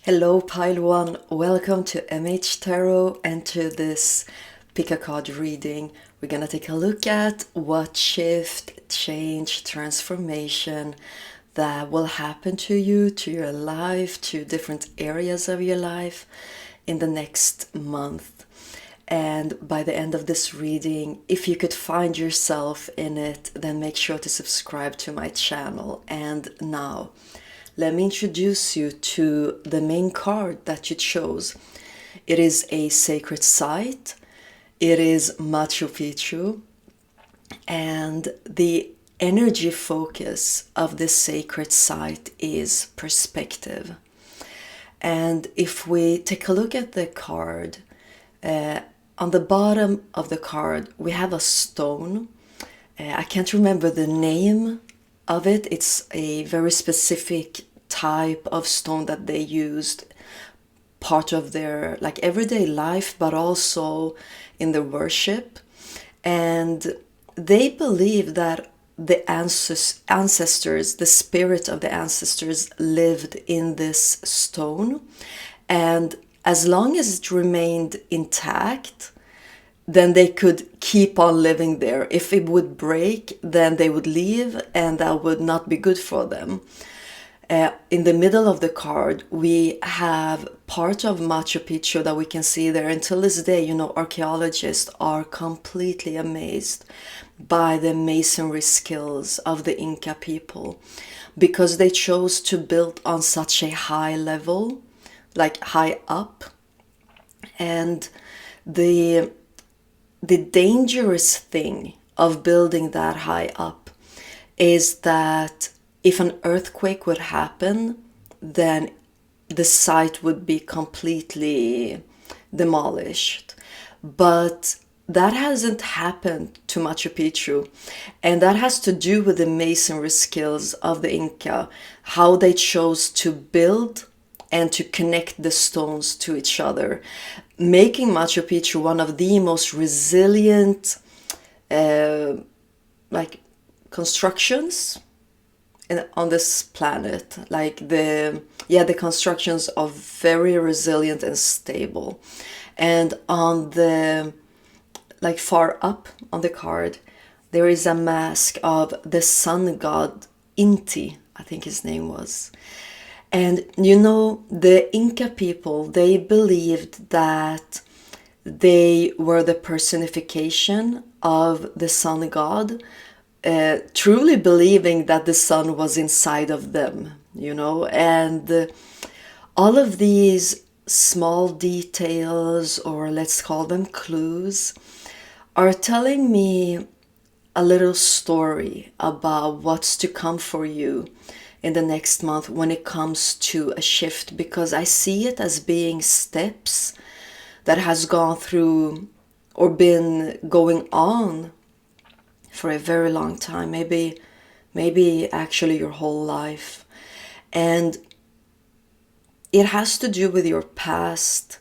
Hello, Pile One. Welcome to MH Tarot and to this pickacard reading. We're gonna take a look at what shift, change, transformation that will happen to you, to your life, to different areas of your life in the next month. And by the end of this reading, if you could find yourself in it, then make sure to subscribe to my channel. And now, let me introduce you to the main card that you chose. It is a sacred site. It is Machu Picchu. And the energy focus of this sacred site is perspective. And if we take a look at the card, on the bottom of the card, we have a stone. I can't remember the name of it. It's a very specific type of stone that they used part of their everyday life, but also in the worship. And they believe that the ancestors, the spirit of the ancestors lived in this stone. And as long as it remained intact, then they could keep on living there. If it would break, then they would leave, and that would not be good for them. In the middle of the card, we have part of Machu Picchu that we can see there. Until this day, archaeologists are completely amazed by the masonry skills of the Inca people, because they chose to build on such a high level, like high up. And the dangerous thing of building that high up is that if an earthquake would happen, then the site would be completely demolished. But that hasn't happened to Machu Picchu. And that has to do with the masonry skills of the Inca, how they chose to build and to connect the stones to each other, making Machu Picchu one of the most resilient constructions on this planet. The constructions are very resilient and stable. And on the far up on the card, there is a mask of the sun god Inti, I think his name was. And the Inca people, they believed that they were the personification of the sun god, truly believing that the sun was inside of them, and all of these small details, or let's call them clues, are telling me a little story about what's to come for you in the next month when it comes to a shift, because I see it as being steps that has gone through or been going on for a very long time, maybe actually your whole life. And it has to do with your past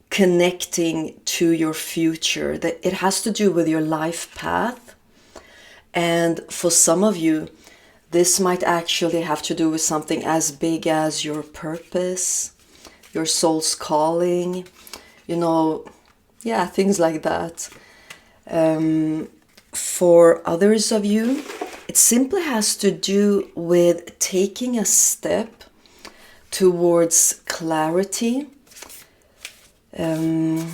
connecting to your future, that it has to do with your life path. And for some of you, this might actually have to do with something as big as your purpose, your soul's calling, things like that. For others of you, it simply has to do with taking a step towards clarity. It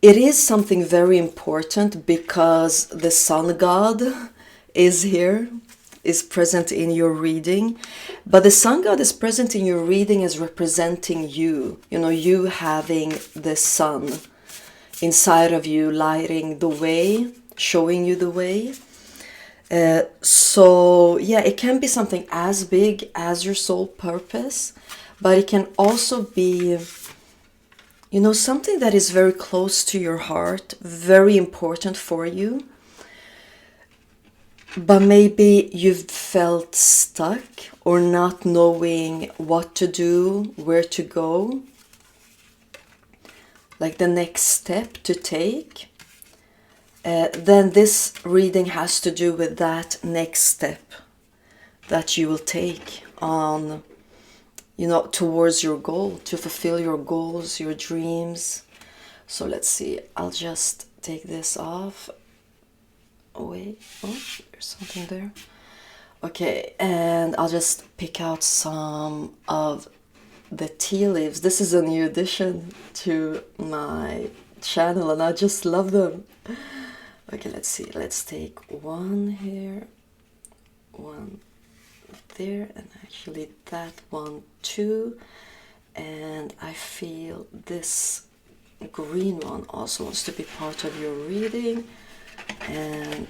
is something very important because the sun god is here, is present in your reading. But the sun god is present in your reading as representing you, you having the sun inside of you, lighting the way, showing you the way. It can be something as big as your soul purpose, but it can also be something that is very close to your heart, very important for you. But maybe you've felt stuck or not knowing what to do, where to go, like the next step to take. Then this reading has to do with that next step that you will take on you know, towards your goal, to fulfill your goals, your dreams. So let's see, I'll just take this off. Oh, wait, oh, there's something there. Okay, and I'll just pick out some of the tea leaves. This is a new addition to my channel and I just love them. Okay, let's see. Let's take one here, one there, and actually that one too. And I feel this green one also wants to be part of your reading. And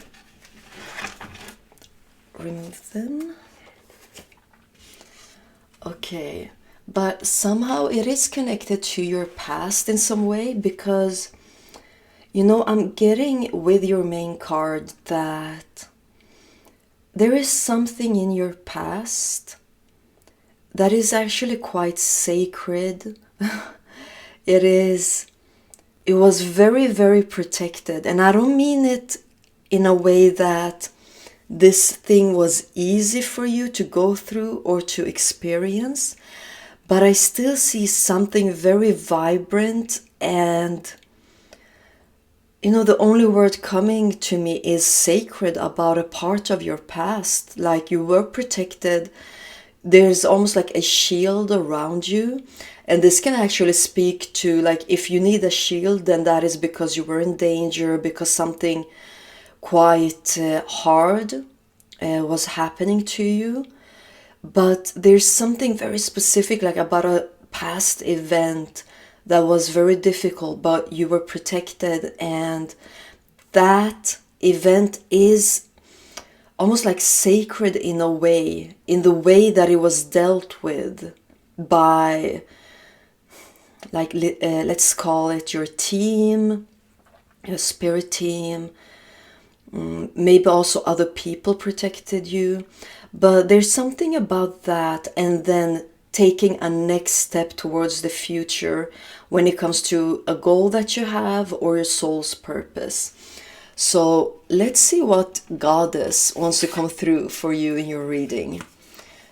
remove them. Okay, but somehow it is connected to your past in some way, because you know, I'm getting with your main card that there is something in your past that is actually quite sacred. It was very, very protected. And I don't mean it in a way that this thing was easy for you to go through or to experience, but I still see something very vibrant. And you know, the only word coming to me is sacred about a part of your past. Like you were protected. There's almost like a shield around you. And this can actually speak to, like, if you need a shield, then that is because you were in danger, because something quite hard was happening to you. But there's something very specific, like about a past event that was very difficult, but you were protected, and that event is almost like sacred in a way, in the way that it was dealt with by, like, let's call it your team, your spirit team, maybe also other people protected you. But there's something about that, and then taking a next step towards the future when it comes to a goal that you have or your soul's purpose. So let's see what Goddess wants to come through for you in your reading.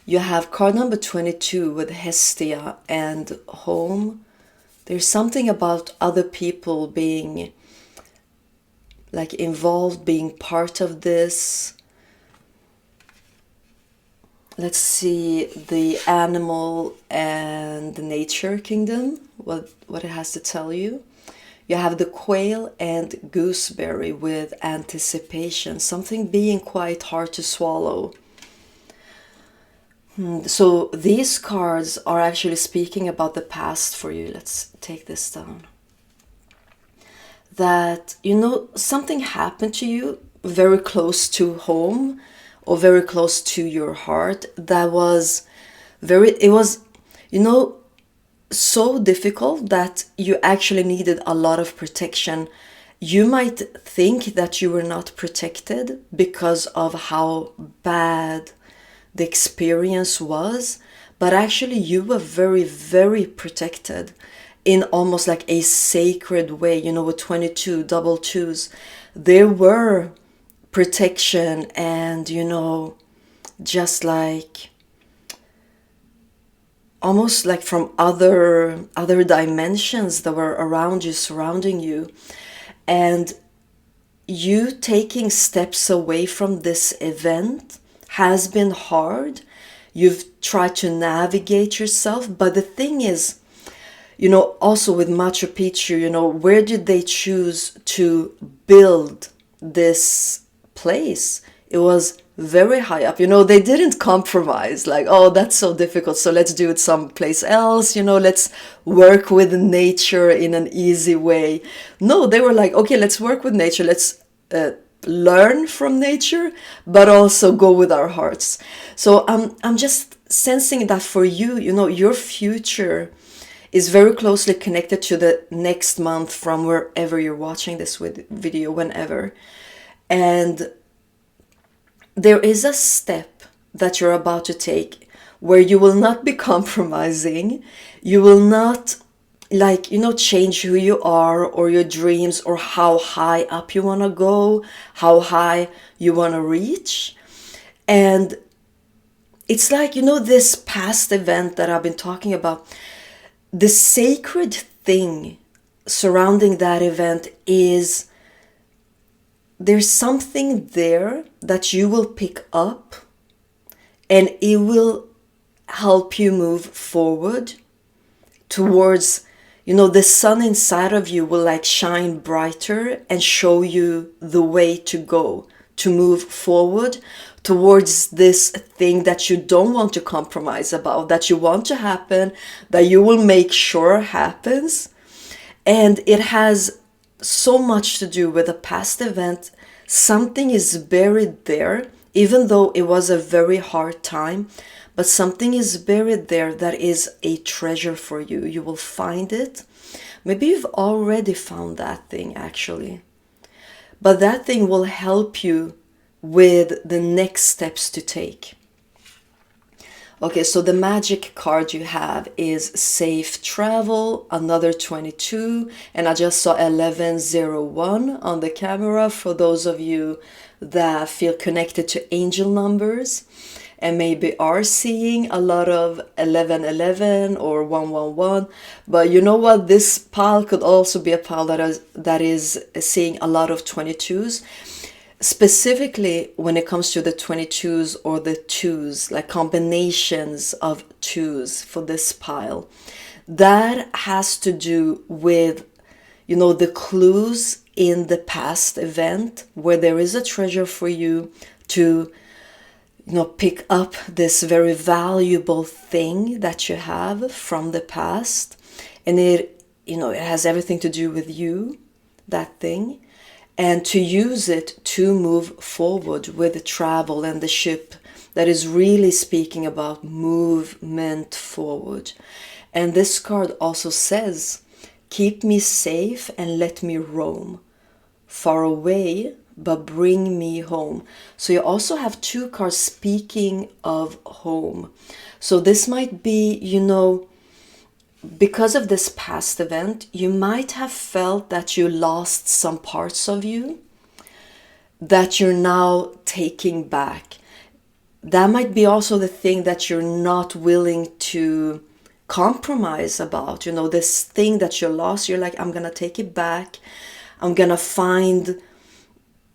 You have card number 22 with Hestia and home. There's something about other people being like involved, being part of this. Let's see the animal and the nature kingdom, what it has to tell you. You have the quail and gooseberry with anticipation, something being quite hard to swallow. So these cards are actually speaking about the past for you. Let's take this down. That, you know, something happened to you very close to home, or very close to your heart, that was it was, you know, so difficult that you actually needed a lot of protection. You might think that you were not protected because of how bad the experience was, but actually you were very, very protected in almost like a sacred way. You know, with 22 double twos, there were protection, and you know, just like almost like from other dimensions that were around you, surrounding you. And you taking steps away from this event has been hard. You've tried to navigate yourself, but the thing is, you know, also with Machu Picchu, you know, where did they choose to build this place? It was very high up. You know, they didn't compromise, like, oh, that's so difficult, so let's do it someplace else, you know, let's work with nature in an easy way. No, they were like, okay, let's work with nature, let's learn from nature, but also go with our hearts. So I'm just sensing that for you, you know, your future is very closely connected to the next month from wherever you're watching this video, whenever. And there is a step that you're about to take where you will not be compromising. You will not, like, you know, change who you are or your dreams or how high up you want to go, how high you want to reach. And it's like, you know, this past event that I've been talking about, the sacred thing surrounding that event is there's something there that you will pick up, and it will help you move forward towards, you know, the sun inside of you will like shine brighter and show you the way to go, to move forward towards this thing that you don't want to compromise about, that you want to happen, that you will make sure happens. And it has so much to do with a past event. Something is buried there, even though it was a very hard time, but something is buried there that is a treasure for you. You will find it. Maybe you've already found that thing actually, but that thing will help you with the next steps to take. Okay, so the magic card you have is safe travel, another 22, and I just saw 1101 on the camera for those of you that feel connected to angel numbers and maybe are seeing a lot of 1111 or 111. But you know what? This pile could also be a pile that is seeing a lot of 22s. Specifically when it comes to the 22s or the 2s, like combinations of 2s for this pile, that has to do with, you know, the clues in the past event where there is a treasure for you to, you know, pick up this very valuable thing that you have from the past. And it, you know, it has everything to do with you, that thing. And to use it to move forward with the travel and the ship that is really speaking about movement forward. And this card also says, keep me safe and let me roam, far away, but bring me home. So you also have two cards speaking of home. So this might be, you know, because of this past event, you might have felt that you lost some parts of you that you're now taking back. That might be also the thing that you're not willing to compromise about. You know, this thing that you lost, you're like, I'm gonna take it back. I'm gonna find,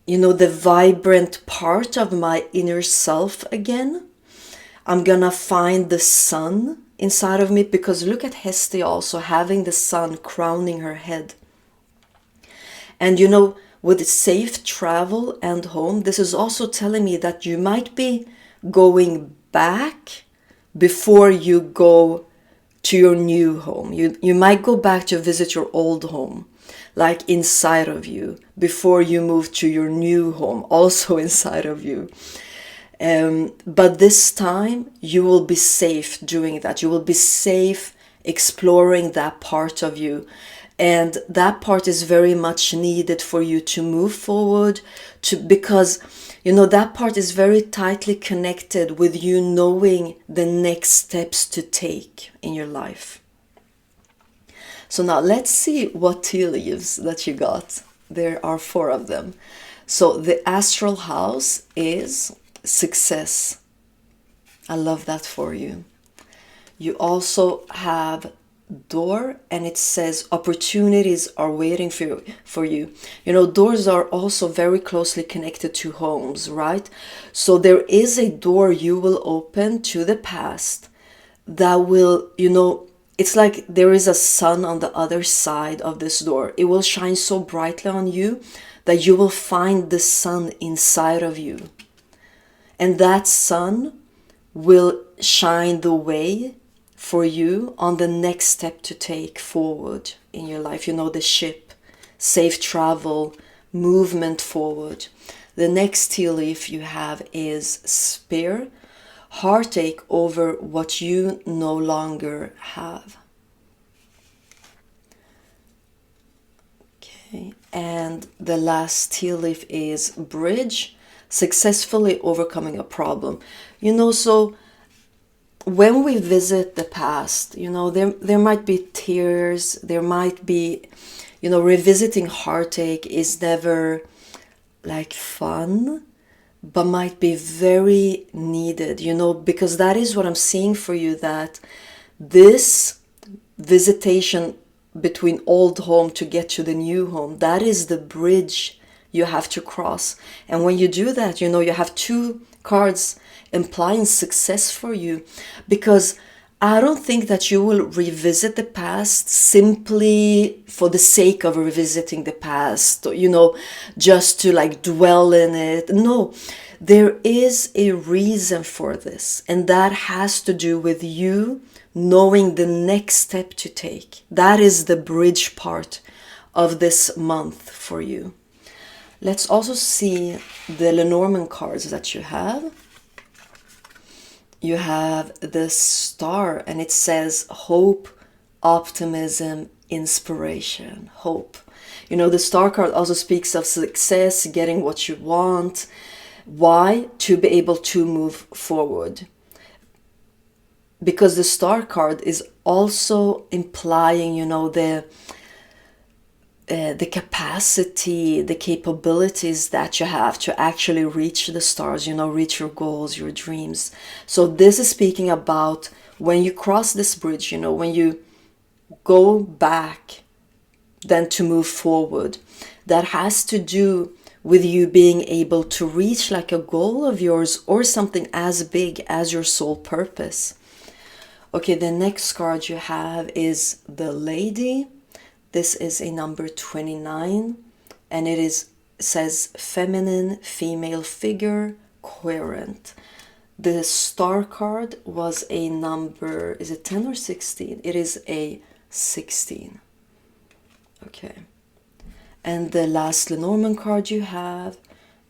you know, the vibrant part of my inner self again. I'm gonna find the sun inside of me, because look at Hesti also having the sun crowning her head. And you know, with safe travel and home, this is also telling me that you might be going back before you go to your new home. You might go back to visit your old home, like inside of you, before you move to your new home, also inside of you. But this time you will be safe doing that. You will be safe exploring that part of you. And that part is very much needed for you to move forward, because, you know, that part is very tightly connected with you knowing the next steps to take in your life. So now let's see what tea leaves that you got. There are 4 of them. So the astral house is success. I love that for you. You also have door, and it says opportunities are waiting for you. You know, doors are also very closely connected to homes, right? So there is a door you will open to the past that will, you know, it's like there is a sun on the other side of this door. It will shine so brightly on you that you will find the sun inside of you. And that sun will shine the way for you on the next step to take forward in your life. You know, the ship, safe travel, movement forward. The next tea leaf you have is spear, heartache over what you no longer have. Okay, and the last tea leaf is bridge, successfully overcoming a problem. You know, so when we visit the past, you know, there might be tears, there might be, you know, revisiting heartache is never like fun, but might be very needed, you know, because that is what I'm seeing for you, that this visitation between old home to get to the new home, that is the bridge you have to cross. And when you do that, you know, you have two cards implying success for you, because I don't think that you will revisit the past simply for the sake of revisiting the past, you know, just to like dwell in it. No, there is a reason for this, and that has to do with you knowing the next step to take. That is the bridge part of this month for you. Let's also see the Lenormand cards that you have. You have the star, and it says hope, optimism, inspiration, hope. You know, the star card also speaks of success, getting what you want. Why? To be able to move forward. Because the star card is also implying, you know, the capacity, the capabilities that you have to actually reach the stars, you know, reach your goals, your dreams. So this is speaking about when you cross this bridge, you know, when you go back, then to move forward. That has to do with you being able to reach like a goal of yours or something as big as your soul purpose. Okay, the next card you have is the Lady. This is a number 29, and it says feminine, female figure, coherent. The star card was a number, is it 10 or 16? It is a 16. Okay. And the last Lenormand card you have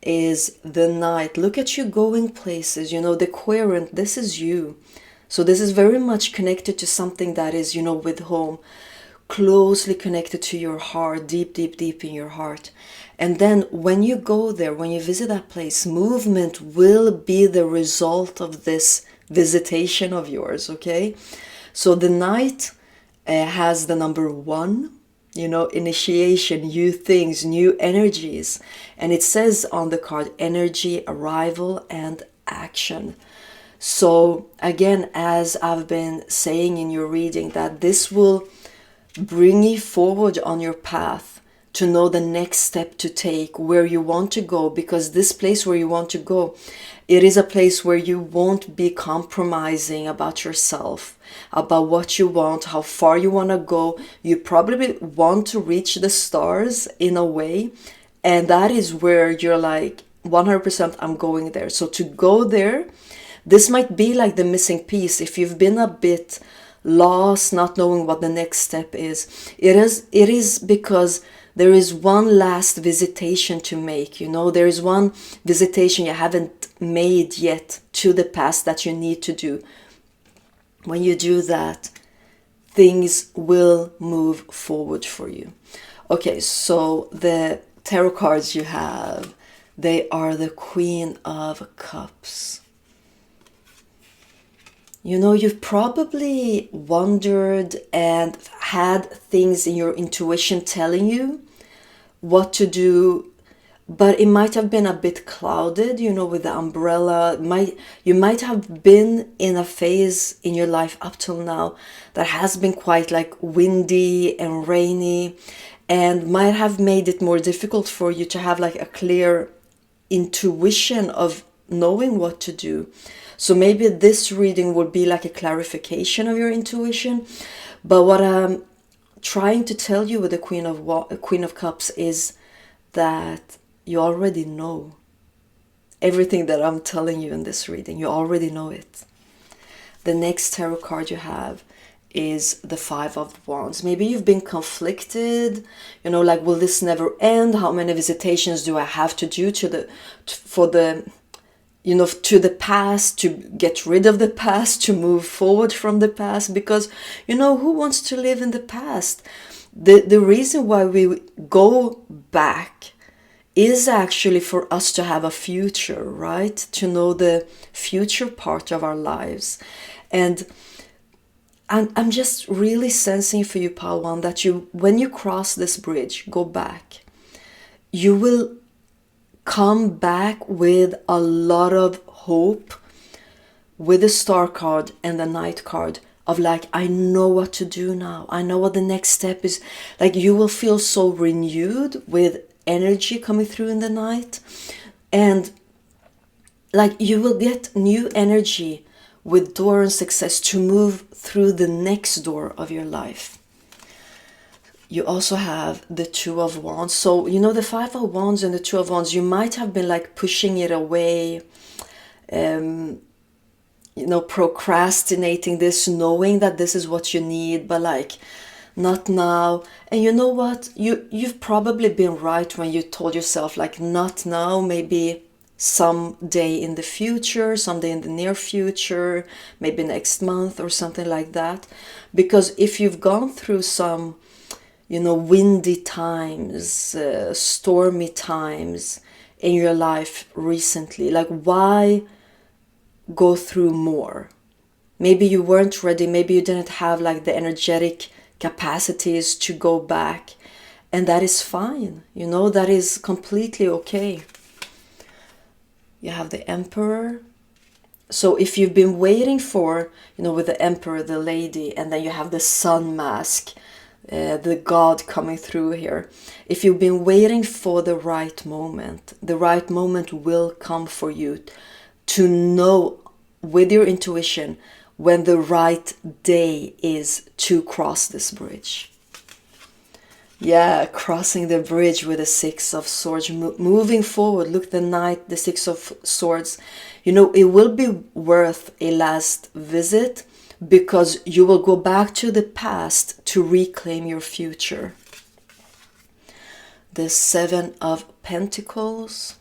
is the Knight. Look at you going places, you know, the coherent, this is you. So this is very much connected to something that is, you know, with home, closely connected to your heart, deep, deep, deep in your heart. And then when you go there, when you visit that place, movement will be the result of this visitation of yours, okay? So the Knight has the number 1, you know, initiation, new things, new energies. And it says on the card, energy, arrival, and action. So again, as I've been saying in your reading, that this will bring you forward on your path to know the next step to take, where you want to go, because this place where you want to go, it is a place where you won't be compromising about yourself, about what you want, how far you want to go. You probably want to reach the stars in a way, and that is where you're like 100% I'm going there. So to go there, this might be like the missing piece. If you've been a bit lost, not knowing what the next step is, it is because there is one last visitation to make, you know, there is one visitation you haven't made yet to the past that you need to do. When you do that, things will move forward for you. Okay, so the tarot cards you have, they are the Queen of Cups. You know, you've probably wondered and had things in your intuition telling you what to do, but it might have been a bit clouded, you know, with the umbrella. You might have been in a phase in your life up till now that has been quite like windy and rainy, and might have made it more difficult for you to have like a clear intuition of knowing what to do. So maybe this reading would be like a clarification of your intuition. But what I'm trying to tell you with the Queen of Cups is that you already know everything that I'm telling you in this reading. You already know it. The next tarot card you have is the Five of Wands. Maybe you've been conflicted, you know, like, will this never end? How many visitations do I have to do to the past, to get rid of the past, to move forward from the past? Because, you know, who wants to live in the past? The reason why we go back is actually for us to have a future, right? To know the future part of our lives. And I'm just really sensing for you, Palwan, that when you cross this bridge, go back, you will come back with a lot of hope with the star card and the knight card of like, I know what to do now. I know what the next step is. Like, you will feel so renewed with energy coming through in the night. And like, you will get new energy with door and success to move through the next door of your life. You also have the Two of Wands. So, you know, the Five of Wands and the Two of Wands, you might have been like pushing it away, you know, procrastinating this, knowing that this is what you need, but like, not now. And you know what? You've probably been right when you told yourself like, not now, maybe someday in the future, someday in the near future, maybe next month or something like that. Because if you've gone through some, you know, windy times, stormy times in your life recently, like, why go through more? Maybe you weren't ready, maybe you didn't have like the energetic capacities to go back, and that is fine, you know, that is completely okay. You have the Emperor. So if you've been waiting for, you know, with the Emperor, the lady, and then you have the Sun mask, the God coming through here. If you've been waiting for the right moment will come for you to know with your intuition when the right day is to cross this bridge. Yeah, crossing the bridge with the Six of Swords, moving forward. Look, the Knight, the Six of Swords, you know, it will be worth a last visit because you will go back to the past to reclaim your future. The Seven of Pentacles,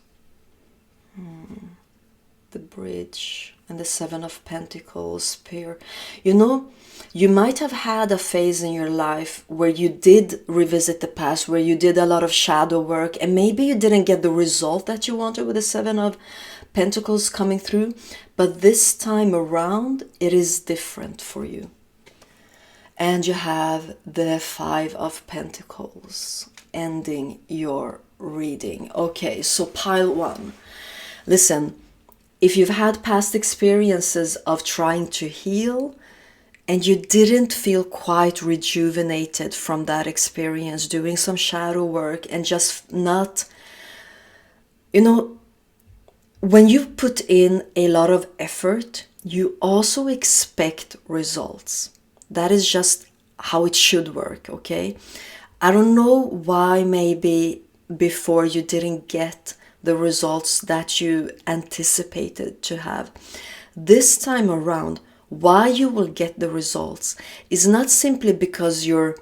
the bridge, and the Seven of Pentacles pair. You know, you might have had a phase in your life where you did revisit the past, where you did a lot of shadow work, and maybe you didn't get the result that you wanted with the Seven of Pentacles coming through, but this time around it is different for you. And you have the Five of Pentacles ending your reading. Okay, so pile one. Listen, if you've had past experiences of trying to heal and you didn't feel quite rejuvenated from that experience, doing some shadow work and just not, you know, when you put in a lot of effort, you also expect results. That is just how it should work, okay? I don't know why maybe before you didn't get the results that you anticipated to have. This time around, why you will get the results is not simply because you're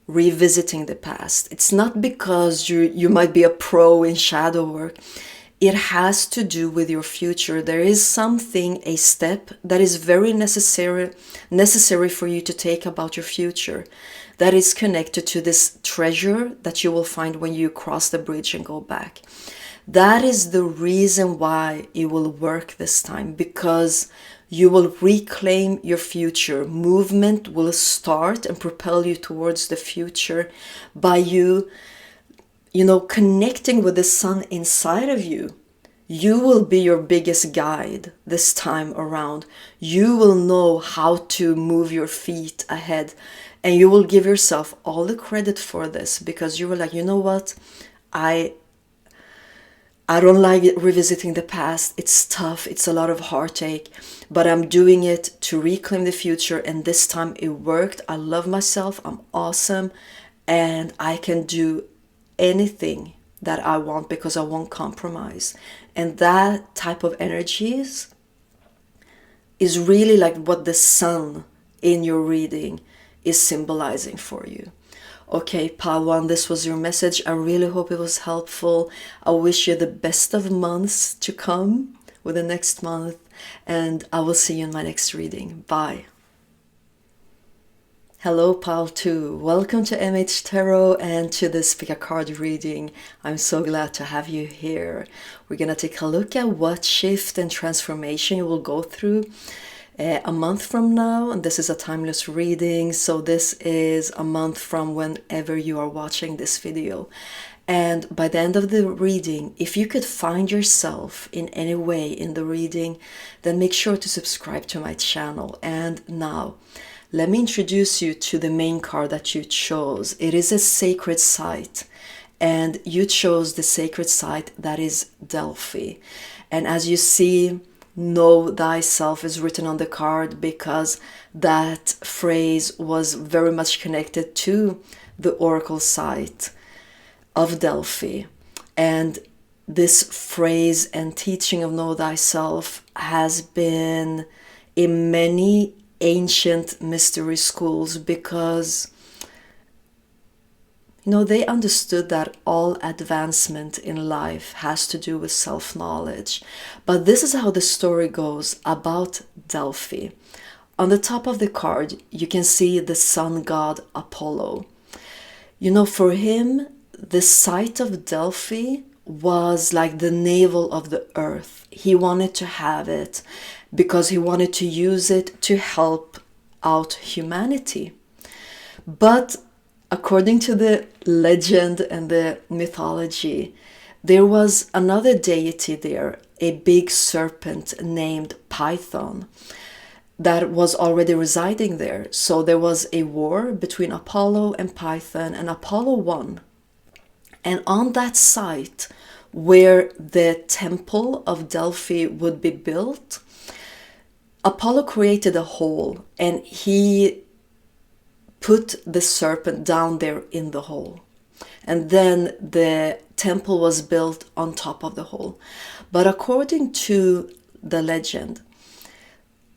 revisiting the past. It's not because you might be a pro in shadow work. It has to do with your future. There is something, a step that is very necessary for you to take about your future, that is connected to this treasure that you will find when you cross the bridge and go back. That is the reason why it will work this time, because you will reclaim your future. Movement will start and propel you towards the future by you know, connecting with the sun inside of you. You will be your biggest guide this time around. You will know how to move your feet ahead, and you will give yourself all the credit for this, because you were like, you know what, I don't like it, revisiting the past. It's tough. It's a lot of heartache, but I'm doing it to reclaim the future. And this time it worked. I love myself. I'm awesome. And I can do anything that I want because I won't compromise. And that type of energies is really like what the sun in your reading is symbolizing for you. Okay, pile one, this was your message. I really hope it was helpful. I wish you the best of months to come with the next month, and I will see you in my next reading. Bye. Hello, pile two. Welcome to MH Tarot and to this pickacard reading. I'm so glad to have you here. We're going to take a look at what shift and transformation you will go through a month from now, and this is a timeless reading, so this is a month from whenever you are watching this video. And by the end of the reading, if you could find yourself in any way in the reading, then make sure to subscribe to my channel. And now, let me introduce you to the main card that you chose. It is a sacred site, and you chose the sacred site that is Delphi. And as you see, know thyself is written on the card because that phrase was very much connected to the oracle site of Delphi. And this phrase and teaching of know thyself has been in many ancient mystery schools because they understood that all advancement in life has to do with self-knowledge. But this is how the story goes about Delphi. On the top of the card, you can see the sun god Apollo. For him, the site of Delphi was like the navel of the earth. He wanted to have it because he wanted to use it to help out humanity. But according to the legend and the mythology, there was another deity there, a big serpent named Python, that was already residing there. So there was a war between Apollo and Python, and Apollo won. And on that site where the temple of Delphi would be built, Apollo created a hole, and he put the serpent down there in the hole. And then the temple was built on top of the hole. But according to the legend,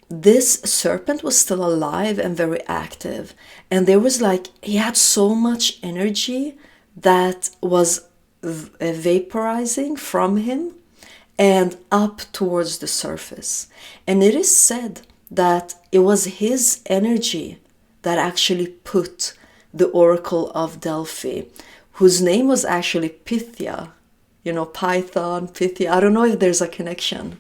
this serpent was still alive and very active. And there was he had so much energy that was vaporizing from him and up towards the surface. And it is said that it was his energy that actually put the oracle of Delphi, whose name was actually Pythia, Python, Pythia. I don't know if there's a connection,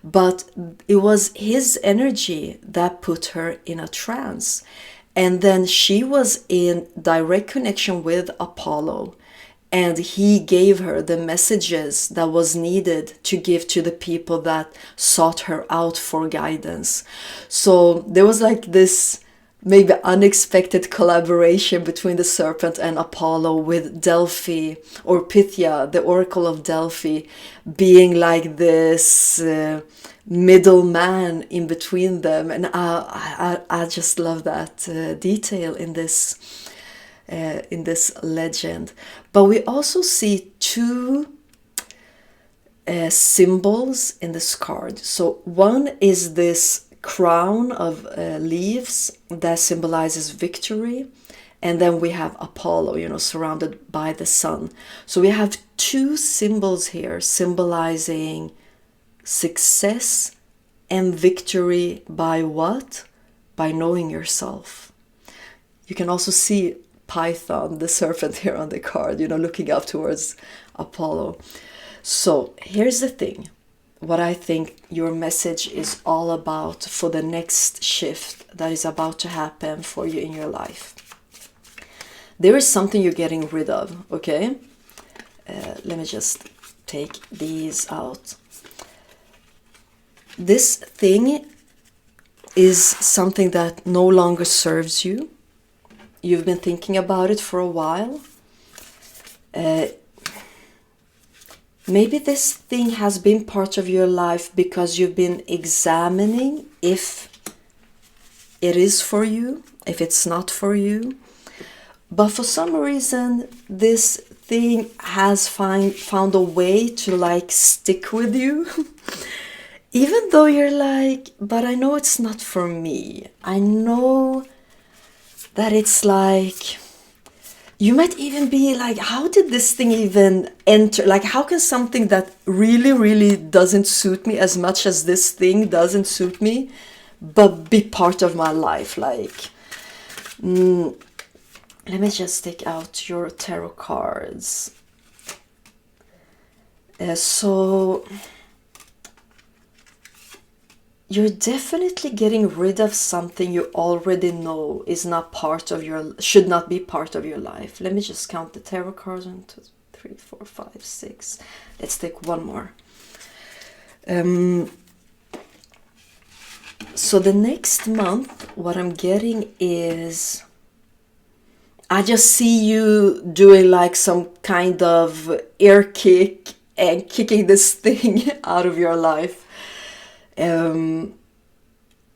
but it was his energy that put her in a trance. And then she was in direct connection with Apollo, and he gave her the messages that was needed to give to the people that sought her out for guidance. So there was this maybe unexpected collaboration between the serpent and Apollo, with Delphi, or Pythia, the oracle of Delphi, being this middleman in between them. And I just love that detail in this legend. But we also see two symbols in this card. So one is this crown of leaves that symbolizes victory, and then we have Apollo, surrounded by the sun. So we have two symbols here symbolizing success and victory by what? By knowing yourself. You can also see Python, the serpent, here on the card, looking up towards Apollo. So here's the thing. What I think your message is all about for the next shift that is about to happen for you in your life. There is something you're getting rid of, okay? Let me just take these out. This thing is something that no longer serves you. You've been thinking about it for a while. Maybe this thing has been part of your life because you've been examining if it is for you, if it's not for you. But for some reason, this thing has found a way to stick with you. Even though you're but I know it's not for me. I know that it's you might even be how did this thing even enter? How can something that really, really doesn't suit me as much as this thing doesn't suit me, but be part of my life? Let me just take out your tarot cards. So you're definitely getting rid of something you already know is not part of should not be part of your life. Let me just count the tarot cards. 1, 2, 3, 4, 5, 6. Let's take one more. So the next month, what I'm getting is, I just see you doing like some kind of air kick and kicking this thing out of your life.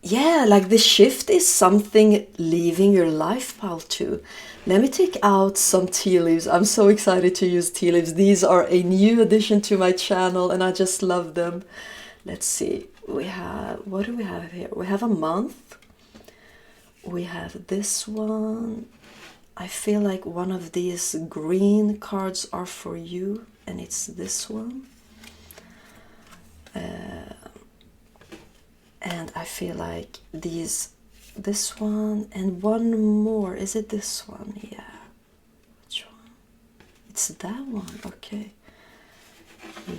Yeah, like the shift is something leaving your life pile too. Let me take out some tea leaves. I'm so excited to use tea leaves. These are a new addition to my channel and I just love them. Let's see. We have, what do we have here? We have a month. We have this one. I feel like one of these green cards are for you, and it's this one. And I feel like this one, and one more. Is it this one? Yeah. Which one? It's that one. Okay.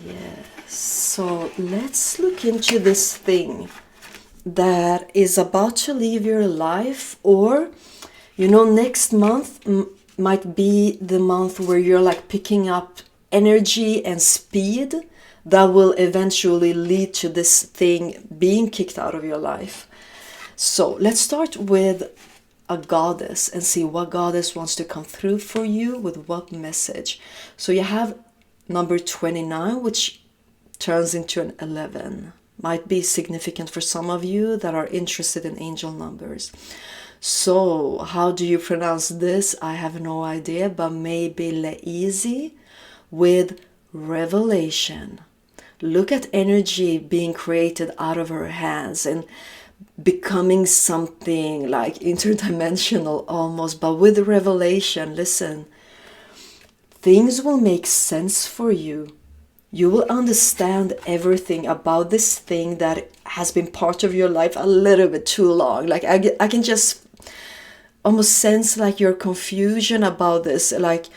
Yes. So let's look into this thing that is about to leave your life, or next month might be the month where you're like picking up energy and speed that will eventually lead to this thing being kicked out of your life. So let's start with a goddess and see what goddess wants to come through for you with what message. So you have number 29, which turns into an 11. Might be significant for some of you that are interested in angel numbers. So how do you pronounce this? I have no idea, but maybe Leizi with revelation. Look at energy being created out of her hands and becoming something like interdimensional almost, but with revelation. Listen, things will make sense for you. You will understand everything about this thing that has been part of your life a little bit too long. Like I can just almost sense like your confusion about this, like,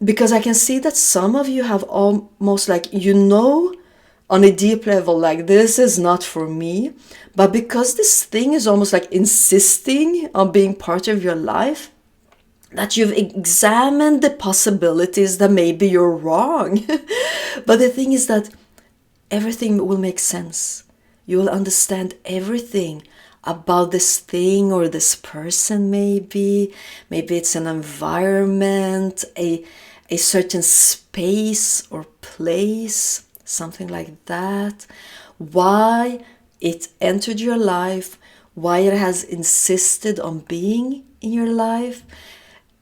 because I can see that some of you have almost like, on a deep level, like, this is not for me, but because this thing is almost like insisting on being part of your life, that you've examined the possibilities that maybe you're wrong. But the thing is that everything will make sense. You will understand everything about this thing or this person. Maybe it's an environment, a certain space or place, something like that. Why it entered your life, why it has insisted on being in your life.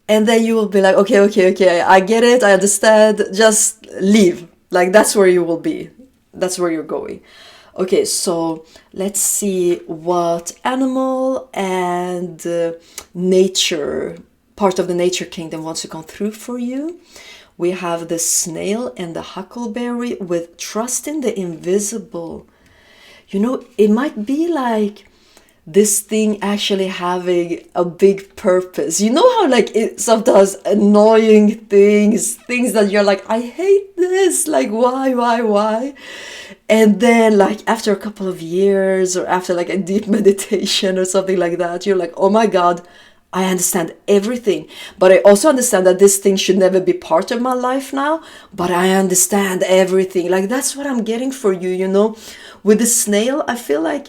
And then you will be like, okay, I get it, I understand, just leave. Like, that's where you will be. That's where you're going. Okay, so let's see what animal and nature, part of the nature kingdom, wants to come through for you. We have the snail and the huckleberry with trust in the invisible. It might be like this thing actually having a big purpose. You know how like it sometimes annoying things that you're like, I hate this, like why? And then like after a couple of years or after like a deep meditation or something like that, you're like, oh my God, I understand everything. But I also understand that this thing should never be part of my life now, but I understand everything. Like, that's what I'm getting for you, With the snail, I feel like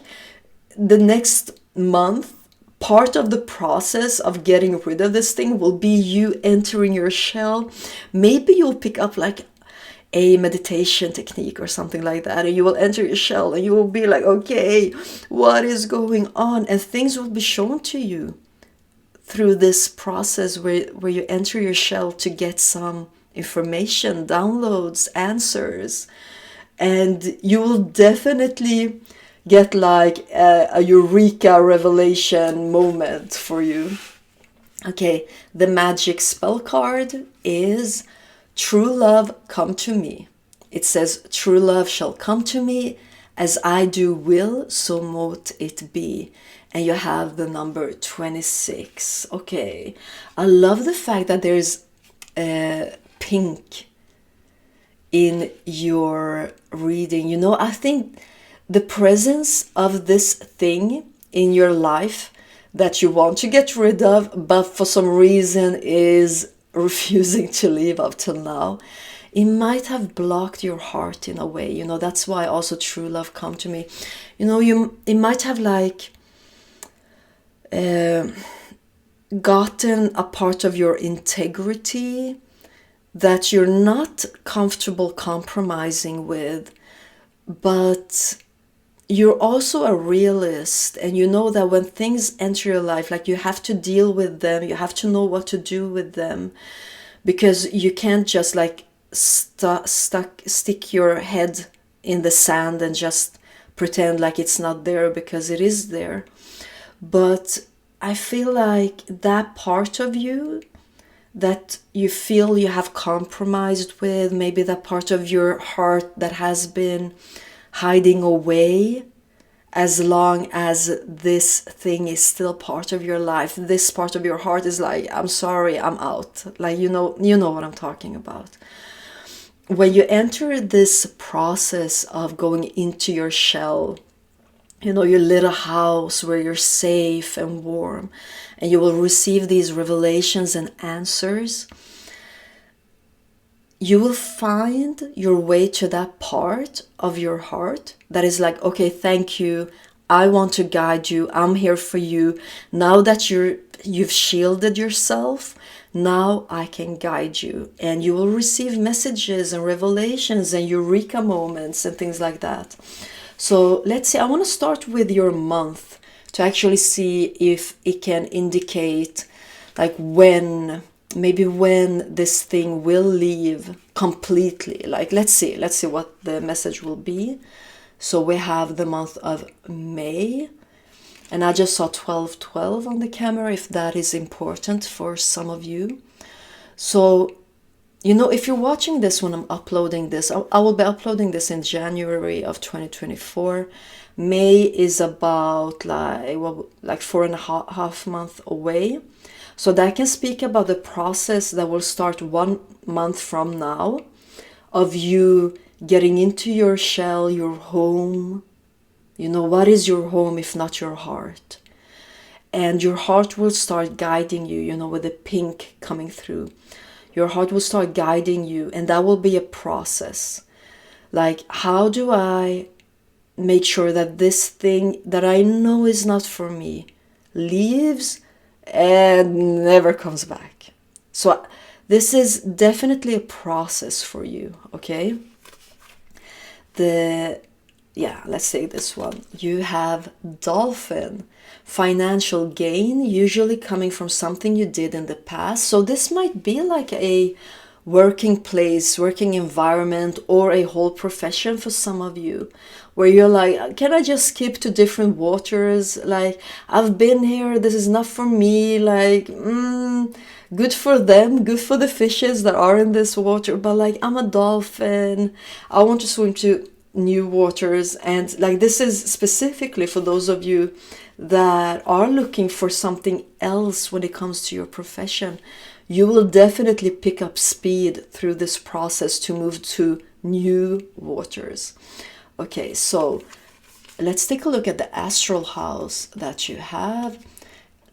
the next month, part of the process of getting rid of this thing will be you entering your shell. Maybe you'll pick up like a meditation technique or something like that, and you will enter your shell and you will be like, okay, what is going on? And things will be shown to you through this process where you enter your shell to get some information, downloads, answers. And you will definitely get like a eureka revelation moment for you. Okay, the magic spell card is True Love Come to Me. It says, true love shall come to me, as I do will, so mote it be. And you have the number 26. Okay, I love the fact that there's pink in your reading. I think the presence of this thing in your life that you want to get rid of, but for some reason is refusing to leave up till now, it might have blocked your heart in a way. You know, that's why also true love come to me. You know, it might have like gotten a part of your integrity that you're not comfortable compromising with, but you're also a realist, and you know that when things enter your life, like, you have to deal with them, you have to know what to do with them, because you can't just like stick your head in the sand and just pretend like it's not there, because it is there. But I feel like that part of you that you feel you have compromised with, maybe that part of your heart that has been hiding away, as long as this thing is still part of your life, this part of your heart is like, I'm sorry, I'm out. Like, you know what I'm talking about. When you enter this process of going into your shell, you know, your little house where you're safe and warm, and you will receive these revelations and answers, you will find your way to that part of your heart that is like, okay, thank you, I want to guide you, I'm here for you. Now that you've shielded yourself, now I can guide you. And you will receive messages and revelations and eureka moments and things like that. So let's see, I want to start with your month to actually see if it can indicate like when this thing will leave completely. Like, let's see what the message will be. So we have the month of May, and I just saw 1212 on the camera, if that is important for some of you. So, you know, if you're watching this when I'm uploading this, I will be uploading this in January of 2024. May is about like 4.5 months away. So that can speak about the process that will start 1 month from now, of you getting into your shell, your home. You know, what is your home if not your heart? And your heart will start guiding you, you know, with the pink coming through. Your heart will start guiding you, and that will be a process. Like, how do I make sure that this thing that I know is not for me leaves and never comes back? So this is definitely a process for you, okay? Let's take this one. You have dolphin. Financial gain, usually coming from something you did in the past. So this might be like a working place, working environment, or a whole profession for some of you, where you're like, can I just skip to different waters? Like, I've been here, this is not for me. Like, good for them, good for the fishes that are in this water, but like, I'm a dolphin, I want to swim to new waters. And like, this is specifically for those of you that are looking for something else when it comes to your profession. You will definitely pick up speed through this process to move to new waters. Okay, so let's take a look at the astral house that you have.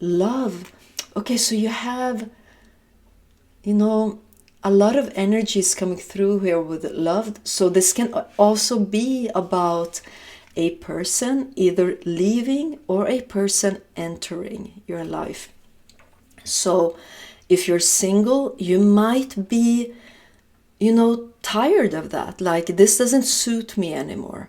Love. Okay, so you have, you know, a lot of energies coming through here with love. So this can also be about a person either leaving or a person entering your life. So if you're single, you might be, you know, tired of that. Like, this doesn't suit me anymore.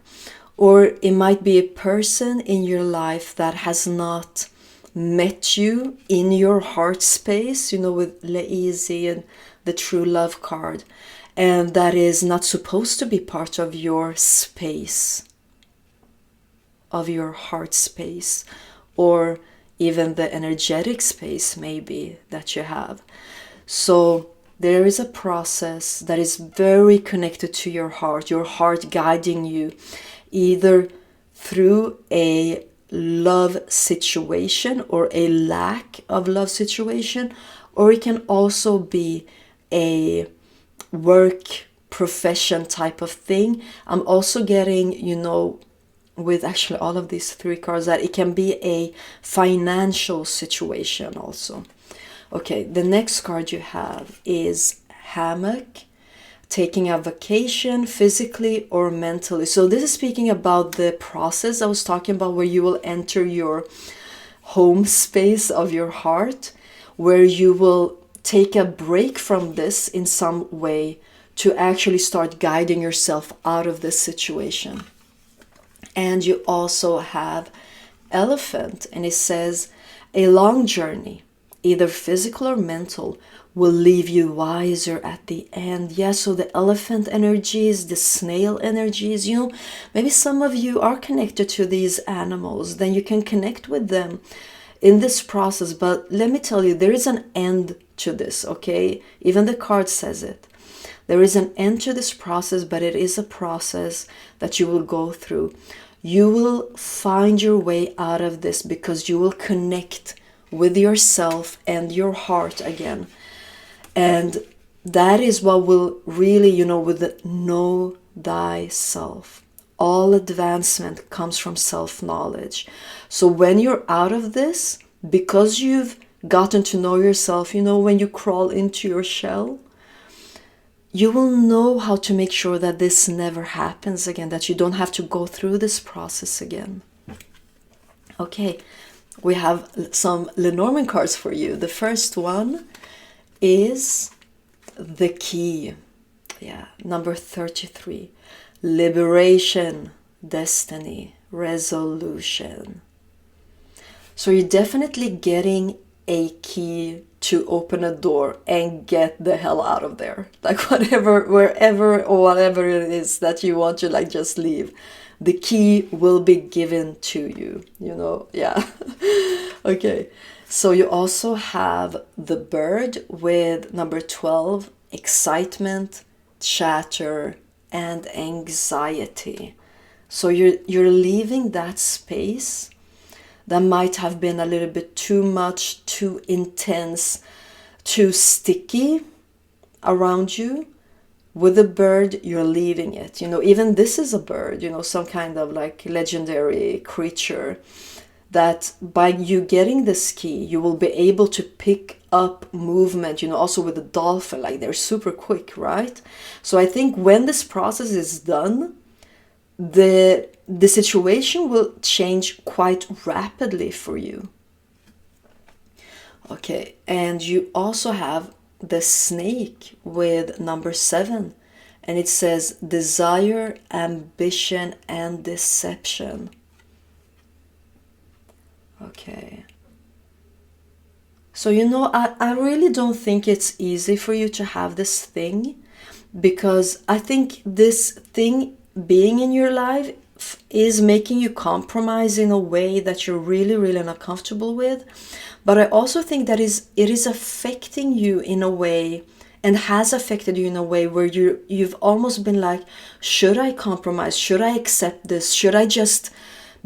Or it might be a person in your life that has not met you in your heart space, you know, with Leezy and the true love card, and that is not supposed to be part of your space, of your heart space, or even the energetic space maybe that you have. So there is a process that is very connected to your heart guiding you, either through a love situation or a lack of love situation, or it can also be a work profession type of thing. I'm also getting, you know, with actually all of these three cards, that it can be a financial situation also. Okay, the next card you have is hammock, taking a vacation physically or mentally. So this is speaking about the process I was talking about, where you will enter your home space of your heart, where you will take a break from this in some way to actually start guiding yourself out of this situation. And you also have elephant, and it says a long journey, either physical or mental, will leave you wiser at the end. Yeah, so the elephant energies, the snail energies, you know, maybe some of you are connected to these animals, then you can connect with them in this process. But let me tell you, there is an end to this, okay? Even the card says it. There is an end to this process, but it is a process that you will go through. You will find your way out of this because you will connect with yourself and your heart again. And that is what will really, you know, with the know thyself. All advancement comes from self-knowledge. So when you're out of this, because you've gotten to know yourself, you know, when you crawl into your shell, you will know how to make sure that this never happens again, that you don't have to go through this process again. Okay, we have some Lenormand cards for you. The first one is the key. Yeah, number 33. Liberation, destiny, resolution. So you're definitely getting a key to open a door and get the hell out of there. Like whatever, wherever or whatever it is that you want to like just leave. The key will be given to you, you know, yeah. Okay, so you also have the bird with number 12, excitement, chatter, and anxiety. So you're leaving that space that might have been a little bit too much, too intense, too sticky around you. With the bird, you're leaving it. You know, even this is a bird, you know, some kind of like legendary creature that by you getting this key, you will be able to pick up movement, you know, also with the dolphin, like they're super quick, right? So I think when this process is done, the situation will change quite rapidly for you. Okay, and you also have the snake with number 7, and it says desire, ambition, and deception. Okay. So, you know, I really don't think it's easy for you to have this thing, because I think this thing being in your life is making you compromise in a way that you're really, really not comfortable with. But I also think that it is affecting you in a way, and has affected you in a way where you've almost been like, should I compromise? Should I accept this? Should I just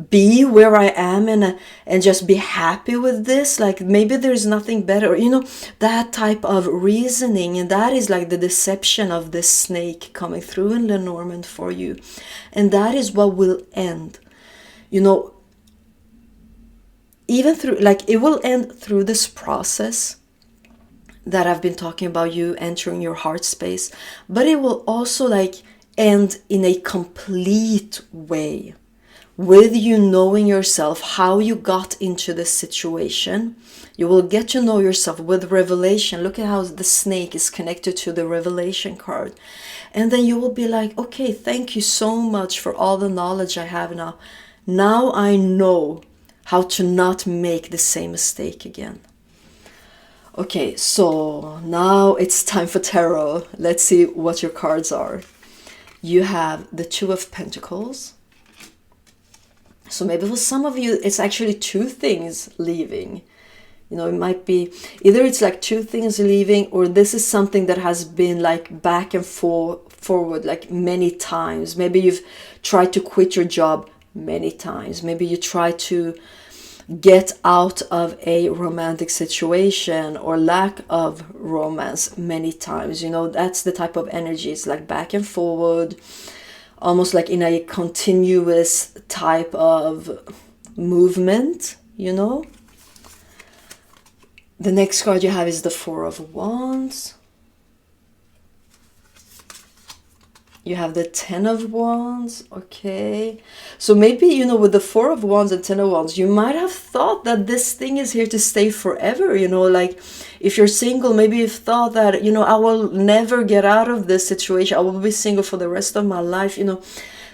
be where I am and just be happy with this? Like maybe there's nothing better, you know, that type of reasoning. And that is like the deception of this snake coming through in Lenormand for you. And that is what will end, you know, even through, like it will end through this process that I've been talking about, you entering your heart space, but it will also like end in a complete way with you knowing yourself, how you got into this situation. You will get to know yourself with revelation. Look at how the snake is connected to the revelation card. And then you will be like, okay, thank you so much for all the knowledge I have now. Now I know how to not make the same mistake again. Okay, so now it's time for tarot. Let's see what your cards are. You have the 2 of Pentacles. So maybe for some of you, it's actually 2 things leaving. You know, it might be either it's like 2 things leaving, or this is something that has been like back and forward like many times. Maybe you've tried to quit your job many times. Maybe you try to get out of a romantic situation or lack of romance many times. You know, that's the type of energy. It's like back and forward, almost like in a continuous type of movement, you know. The next card you have is the Four of Wands. You have the Ten of Wands. Okay. So maybe, you know, with the Four of Wands and Ten of Wands, you might have thought that this thing is here to stay forever. You know, like if you're single, maybe you've thought that, you know, I will never get out of this situation. I will be single for the rest of my life. You know,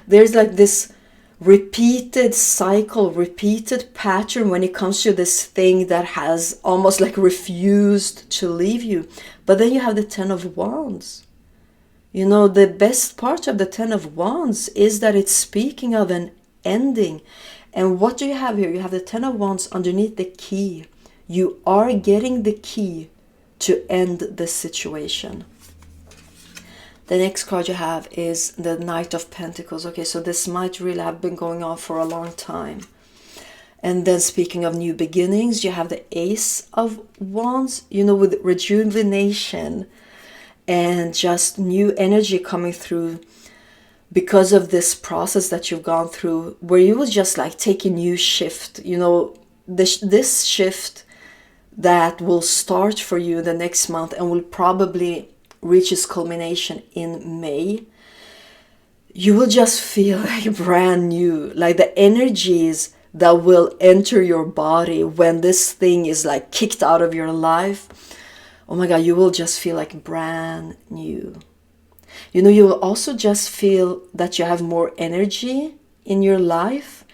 there's like this repeated cycle, repeated pattern when it comes to this thing that has almost like refused to leave you. But then you have the Ten of Wands. You know, the best part of the Ten of Wands is that it's speaking of an ending. And what do you have here? You have the Ten of Wands underneath the key. You are getting the key to end this situation. The next card you have is the Knight of Pentacles. Okay, so this might really have been going on for a long time. And then speaking of new beginnings, you have the Ace of Wands, you know, with rejuvenation and just new energy coming through because of this process that you've gone through, where you will just like take a new shift, you know, this shift that will start for you the next month and will probably reach its culmination in May. You will just feel like brand new, like the energies that will enter your body when this thing is like kicked out of your life. Oh my God, you will just feel like brand new. You know, you will also just feel that you have more energy in your life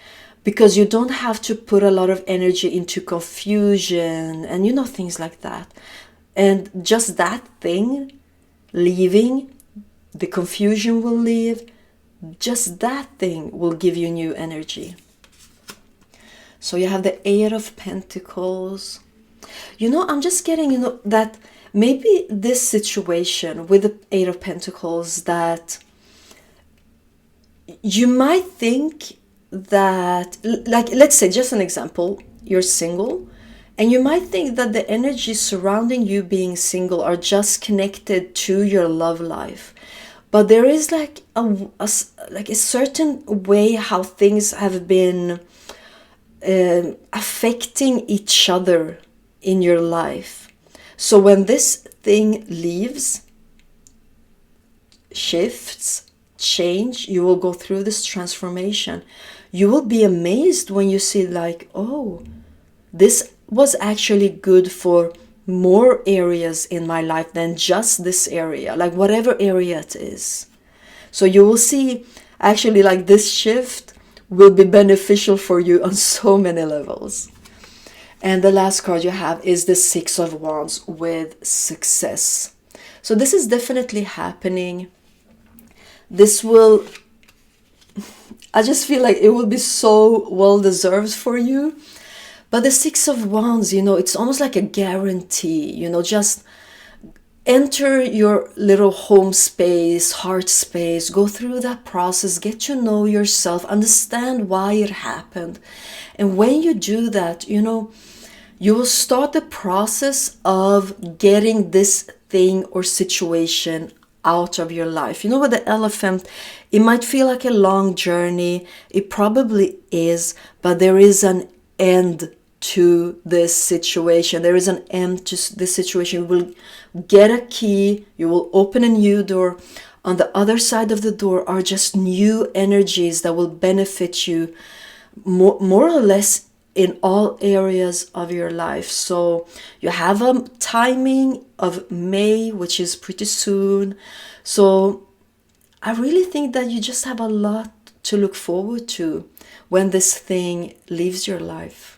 because you don't have to put a lot of energy into confusion and, you know, things like that. And just that thing leaving, the confusion will leave. Just that thing will give you new energy. So you have the Eight of Pentacles. You know, I'm just getting, you know, that maybe this situation with the Eight of Pentacles, that you might think that, like, let's say, just an example, you're single, and you might think that the energies surrounding you being single are just connected to your love life. But there is like a certain way how things have been affecting each other in your life. So when this thing leaves, shifts, change, you will go through this transformation. You will be amazed when you see like, oh, this was actually good for more areas in my life than just this area, like whatever area it is. So you will see actually like this shift will be beneficial for you on so many levels. And the last card you have is the Six of Wands with success. So this is definitely happening. This will, I just feel like it will be so well deserved for you. But the Six of Wands, you know, it's almost like a guarantee, you know, just enter your little home space, heart space, go through that process, get to know yourself, understand why it happened. And when you do that, you know, you will start the process of getting this thing or situation out of your life. You know, with the elephant, it might feel like a long journey. It probably is, but there is an end to this situation. There is an end to this situation. You will get a key. You will open a new door. On the other side of the door are just new energies that will benefit you more or less in all areas of your life. So you have a timing of May, which is pretty soon. So I really think that you just have a lot to look forward to when this thing leaves your life.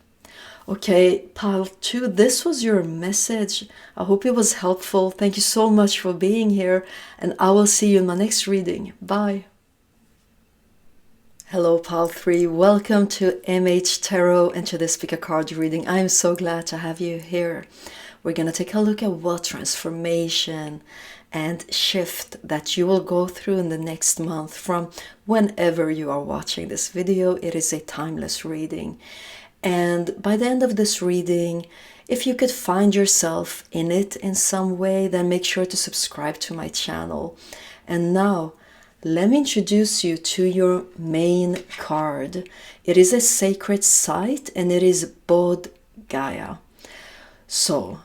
Okay, pile 2, this was your message. I hope it was helpful. Thank you so much for being here, and I will see you in my next reading. Bye. Hello, pile 3. Welcome to MH Tarot and to this pickacard reading. I am so glad to have you here. We're going to take a look at what transformation and shift that you will go through in the next month from whenever you are watching this video. It is a timeless reading. And by the end of this reading, if you could find yourself in it in some way, then make sure to subscribe to my channel. And now, let me introduce you to your main card. It is a sacred site and it is Bodh Gaya. So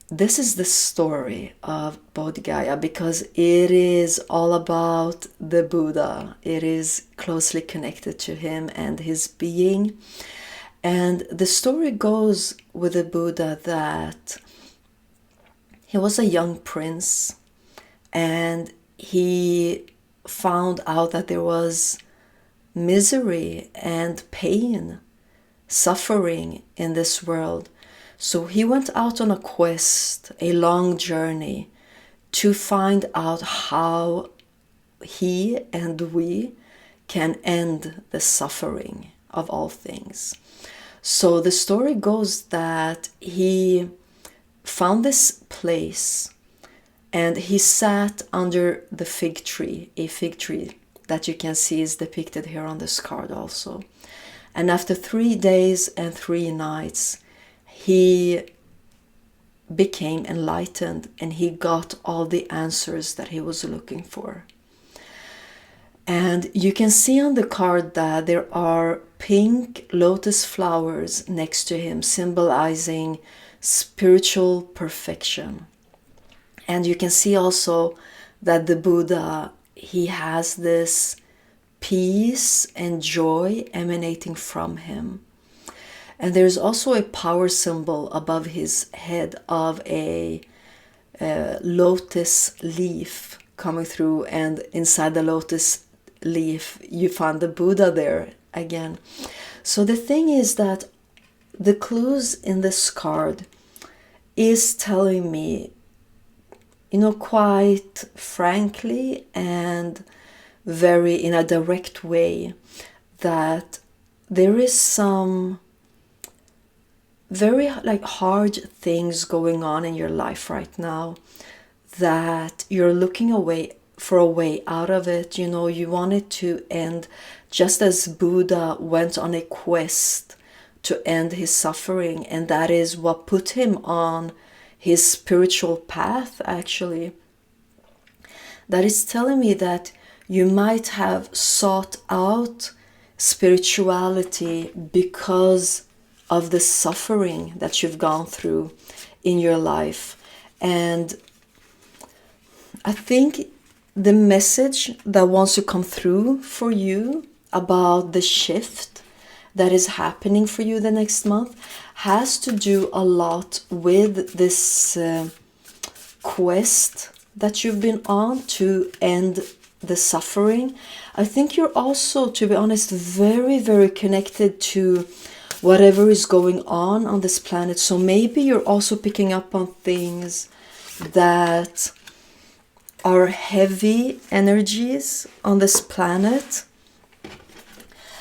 this is the story of Bodh Gaya because it is all about the Buddha. It is closely connected to him and his being. And the story goes with the Buddha that he was a young prince and he found out that there was misery and pain, suffering in this world. So he went out on a quest, a long journey, to find out how he and we can end the suffering of all things. So the story goes that he found this place and he sat under the fig tree, a fig tree that you can see is depicted here on this card also. And after 3 days and 3 nights, he became enlightened and he got all the answers that he was looking for. And you can see on the card that there are pink lotus flowers next to him, symbolizing spiritual perfection. And you can see also that the Buddha, he has this peace and joy emanating from him. And there's also a power symbol above his head of a lotus leaf coming through, and inside the lotus leaf you find the Buddha there again. So the thing is that the clues in this card is telling me, quite frankly and very in a direct way, that there is some very hard things going on in your life right now, that you're looking for a way out of it. You want it to end just as Buddha went on a quest to end his suffering, and that is what put him on his spiritual path, actually. That is telling me that you might have sought out spirituality because of the suffering that you've gone through in your life. And I think the message that wants to come through for you about the shift that is happening for you the next month has to do a lot with this quest that you've been on to end the suffering. I think you're also, to be honest, very, very connected to whatever is going on this planet. So maybe you're also picking up on things that are heavy energies on this planet.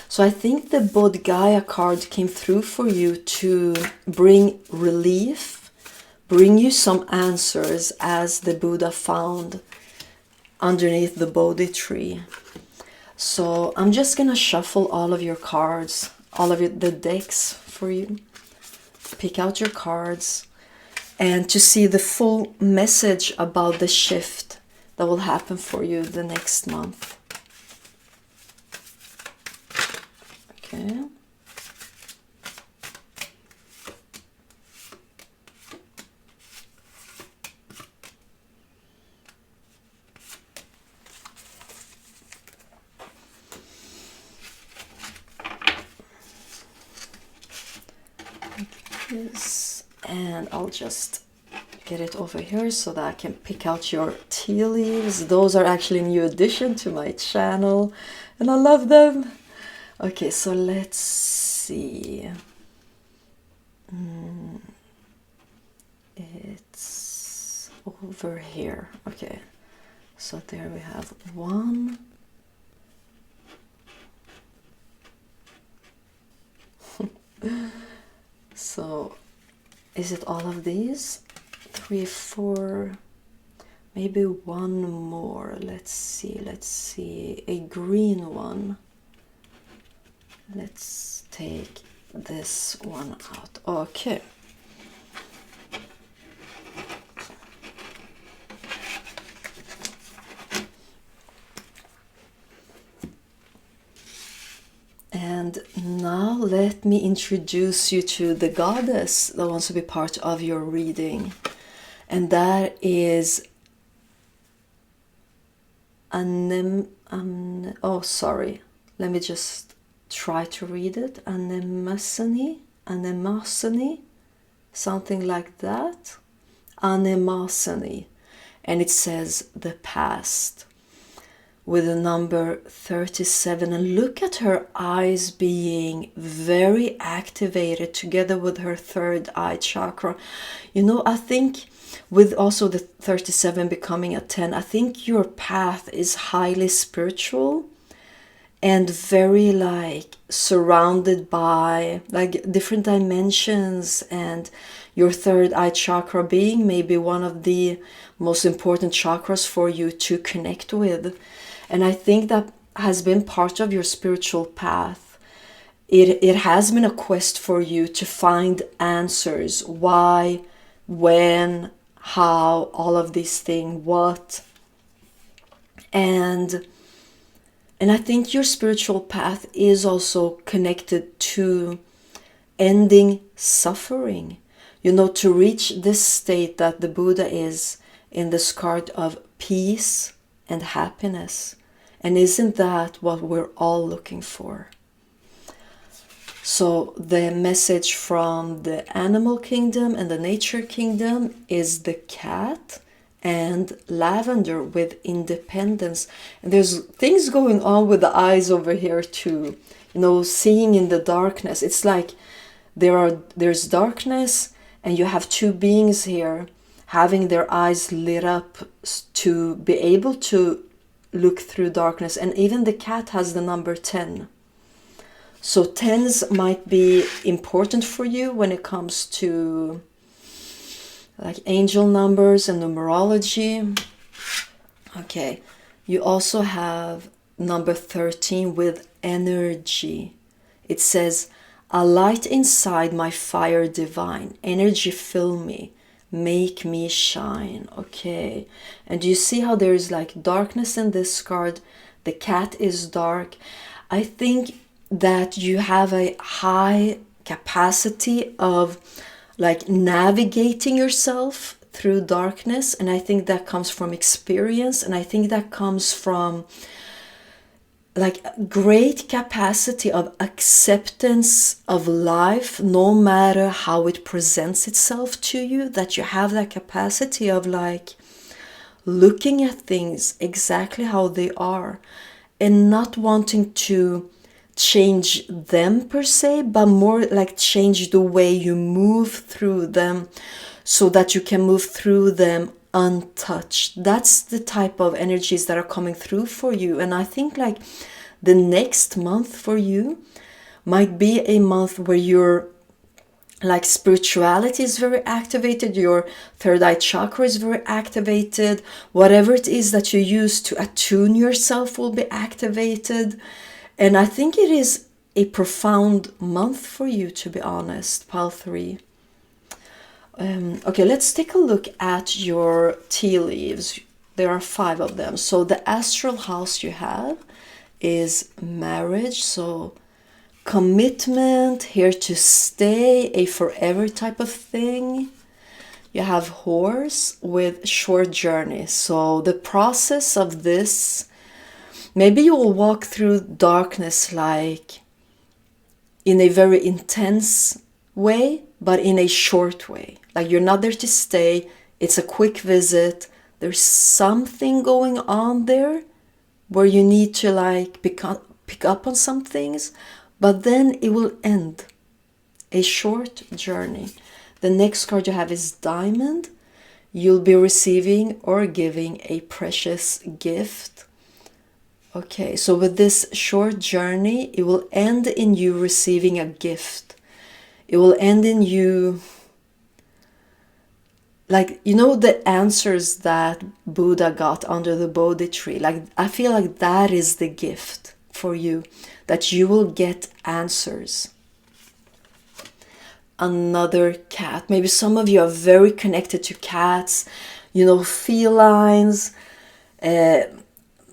So I think the Bodh Gaya card came through for you to bring relief, bring you some answers, as the Buddha found underneath the Bodhi tree. So I'm just gonna shuffle all of your cards, all of the decks for you. Pick out your cards and to see the full message about the shift that will happen for you the next month. Okay. Yes, and I'll just get it over here so that I can pick out your tea leaves. Those are actually a new addition to my channel and I love them. Okay, so let's see. It's over here. Okay, so there we have one. So is it all of these? 3, 4, maybe one more. Let's see, a green one. Let's take this one out. Okay. And now let me introduce you to the goddess that wants to be part of your reading. And that is oh, sorry. Let me just try to read it. Anemosine, something like that. Anemosine. And it says the past with the number 37. And look at her eyes being very activated together with her third eye chakra. You know, I think with also the 37 becoming a 10, I think your path is highly spiritual and very like surrounded by like different dimensions, and your third eye chakra being maybe one of the most important chakras for you to connect with. And I think that has been part of your spiritual path. It has been a quest for you to find answers. Why, when, how, all of these things, what. And I think your spiritual path is also connected to ending suffering. You know, to reach this state that the Buddha is in this card of peace and happiness. And isn't that what we're all looking for? So the message from the animal kingdom and the nature kingdom is the cat and lavender with independence. And there's things going on with the eyes over here too. You know, seeing in the darkness. It's like there's darkness, and you have two beings here having their eyes lit up to be able to look through darkness. And even the cat has the number 10. So 10s might be important for you when it comes to like angel numbers and numerology. Okay, you also have number 13 with energy. It says, a light inside my fire divine, energy fill me, make me shine. Okay, and you see how there is like darkness in this card. The cat is dark. I think that you have a high capacity of like navigating yourself through darkness, and I think that comes from experience, and I think that comes from like great capacity of acceptance of life, no matter how it presents itself to you, that you have that capacity of like looking at things exactly how they are and not wanting to change them per se, but more like change the way you move through them so that you can move through them untouched. That's the type of energies that are coming through for you. And I think like the next month for you might be a month where your like spirituality is very activated, your third eye chakra is very activated, whatever it is that you use to attune yourself will be activated. And I think it is a profound month for you, to be honest, pile 3. Okay, let's take a look at your tea leaves. There are 5 of them. So the astral house you have is marriage, so commitment, here to stay, a forever type of thing. You have horse with short journey. So the process of this, maybe you will walk through darkness like in a very intense way, but in a short way. Like you're not there to stay. It's a quick visit. There's something going on there where you need to like pick up on some things, but then it will end. A short journey. The next card you have is diamond. You'll be receiving or giving a precious gift. Okay, so with this short journey, it will end in you receiving a gift. It will end in you, like, you know, the answers that Buddha got under the Bodhi tree. Like, I feel like that is the gift for you, that you will get answers. Another cat. Maybe some of you are very connected to cats, you know, felines,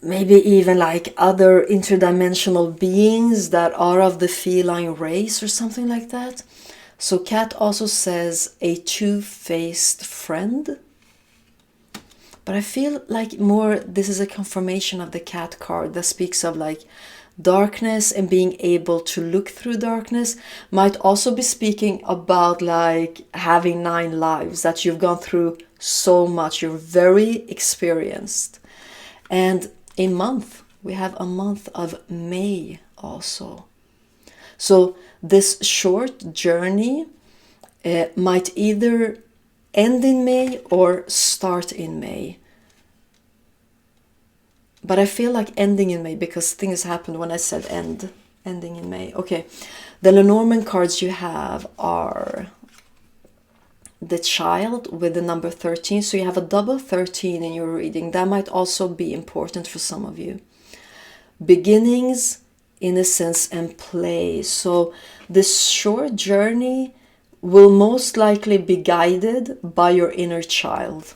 maybe even like other interdimensional beings that are of the feline race or something like that. So cat also says a two-faced friend. But I feel like more this is a confirmation of the cat card that speaks of like darkness and being able to look through darkness. Might also be speaking about like having 9 lives, that you've gone through so much, you're very experienced. And a month, we have a month of May also. So this short journey might either end in May or start in May. But I feel like ending in May because things happened when I said ending in May. Okay, the Lenormand cards you have are the Child with the number 13. So you have a double 13 in your reading. That might also be important for some of you. Beginnings, innocence, and play. So this short journey will most likely be guided by your inner child.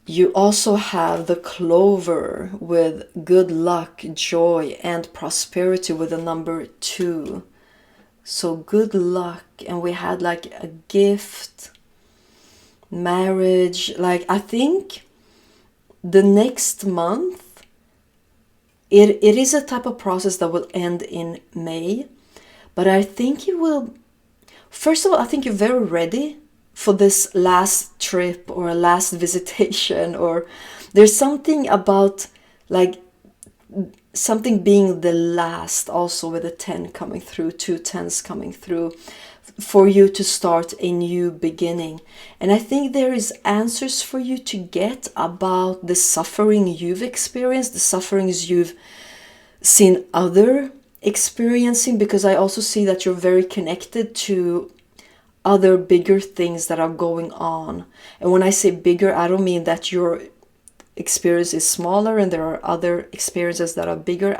You also have the Clover with good luck, joy, and prosperity with the number 2. So good luck, and we had like a gift, marriage. Like I think the next month, it is a type of process that will end in May. But I think you will, first of all, I think you're very ready for this last trip or a last visitation, or there's something about like something being the last, also with a 10 coming through, 2 10s coming through, for you to start a new beginning. And I think there is answers for you to get about the suffering you've experienced, the sufferings you've seen other experiencing, because I also see that you're very connected to other bigger things that are going on. And when I say bigger, I don't mean that your experience is smaller and there are other experiences that are bigger.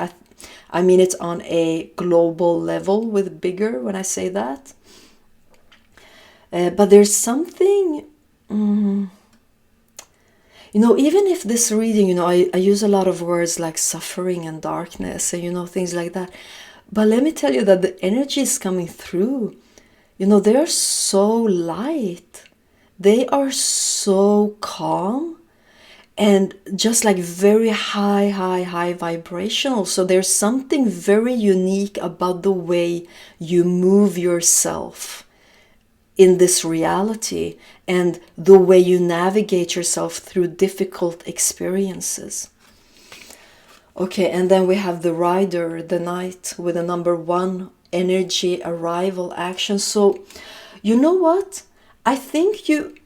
I mean it's on a global level with bigger when I say that. But there's something, you know, even if this reading, you know, I use a lot of words like suffering and darkness and, you know, things like that. But let me tell you that the energy is coming through. You know, they are so light. They are so calm and just like very high vibrational. So there's something very unique about the way you move yourself in this reality and the way you navigate yourself through difficult experiences. Okay, and then we have the Rider, the Knight, with the number 1, energy, arrival, action. So, you know what? I think you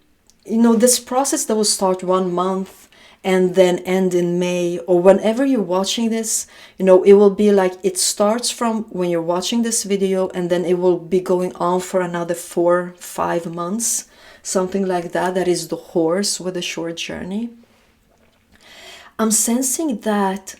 know, this process that will start 1 month and then end in May, or whenever you're watching this, you know, it will be like it starts from when you're watching this video and then it will be going on for another 4-5 months, something like that. That is the Horse with a short journey. I'm sensing that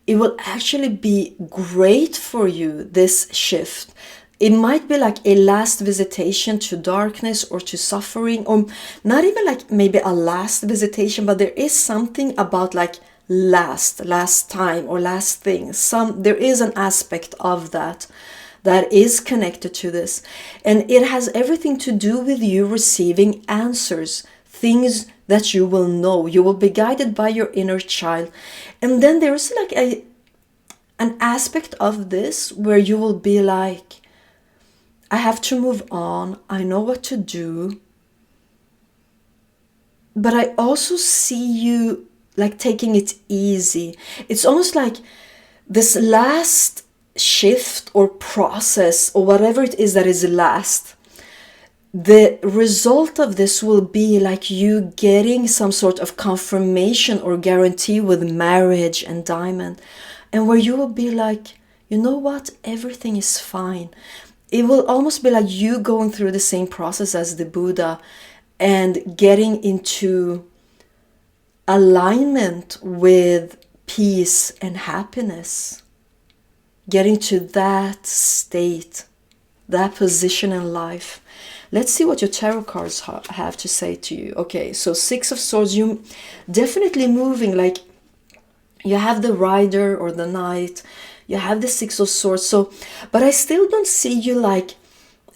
it will actually be great for you, this shift. It might be like a last visitation to darkness or to suffering, or not even like maybe a last visitation, but there is something about like last time or last thing. There is an aspect of that is connected to this. And it has everything to do with you receiving answers, things that you will know. You will be guided by your inner child. And then there is like an aspect of this where you will be like, I have to move on. I know what to do. But I also see you like taking it easy. It's almost like this last shift or process or whatever it is that is last. The result of this will be like you getting some sort of confirmation or guarantee with marriage and diamond. And where you will be like, you know what? Everything is fine. It will almost be like you going through the same process as the Buddha and getting into alignment with peace and happiness. Getting to that state, that position in life. Let's see what your tarot cards have to say to you. Okay, so 6 of Swords, you definitely moving like You have the rider or the knight, you have the six of swords. So, but I still don't see you like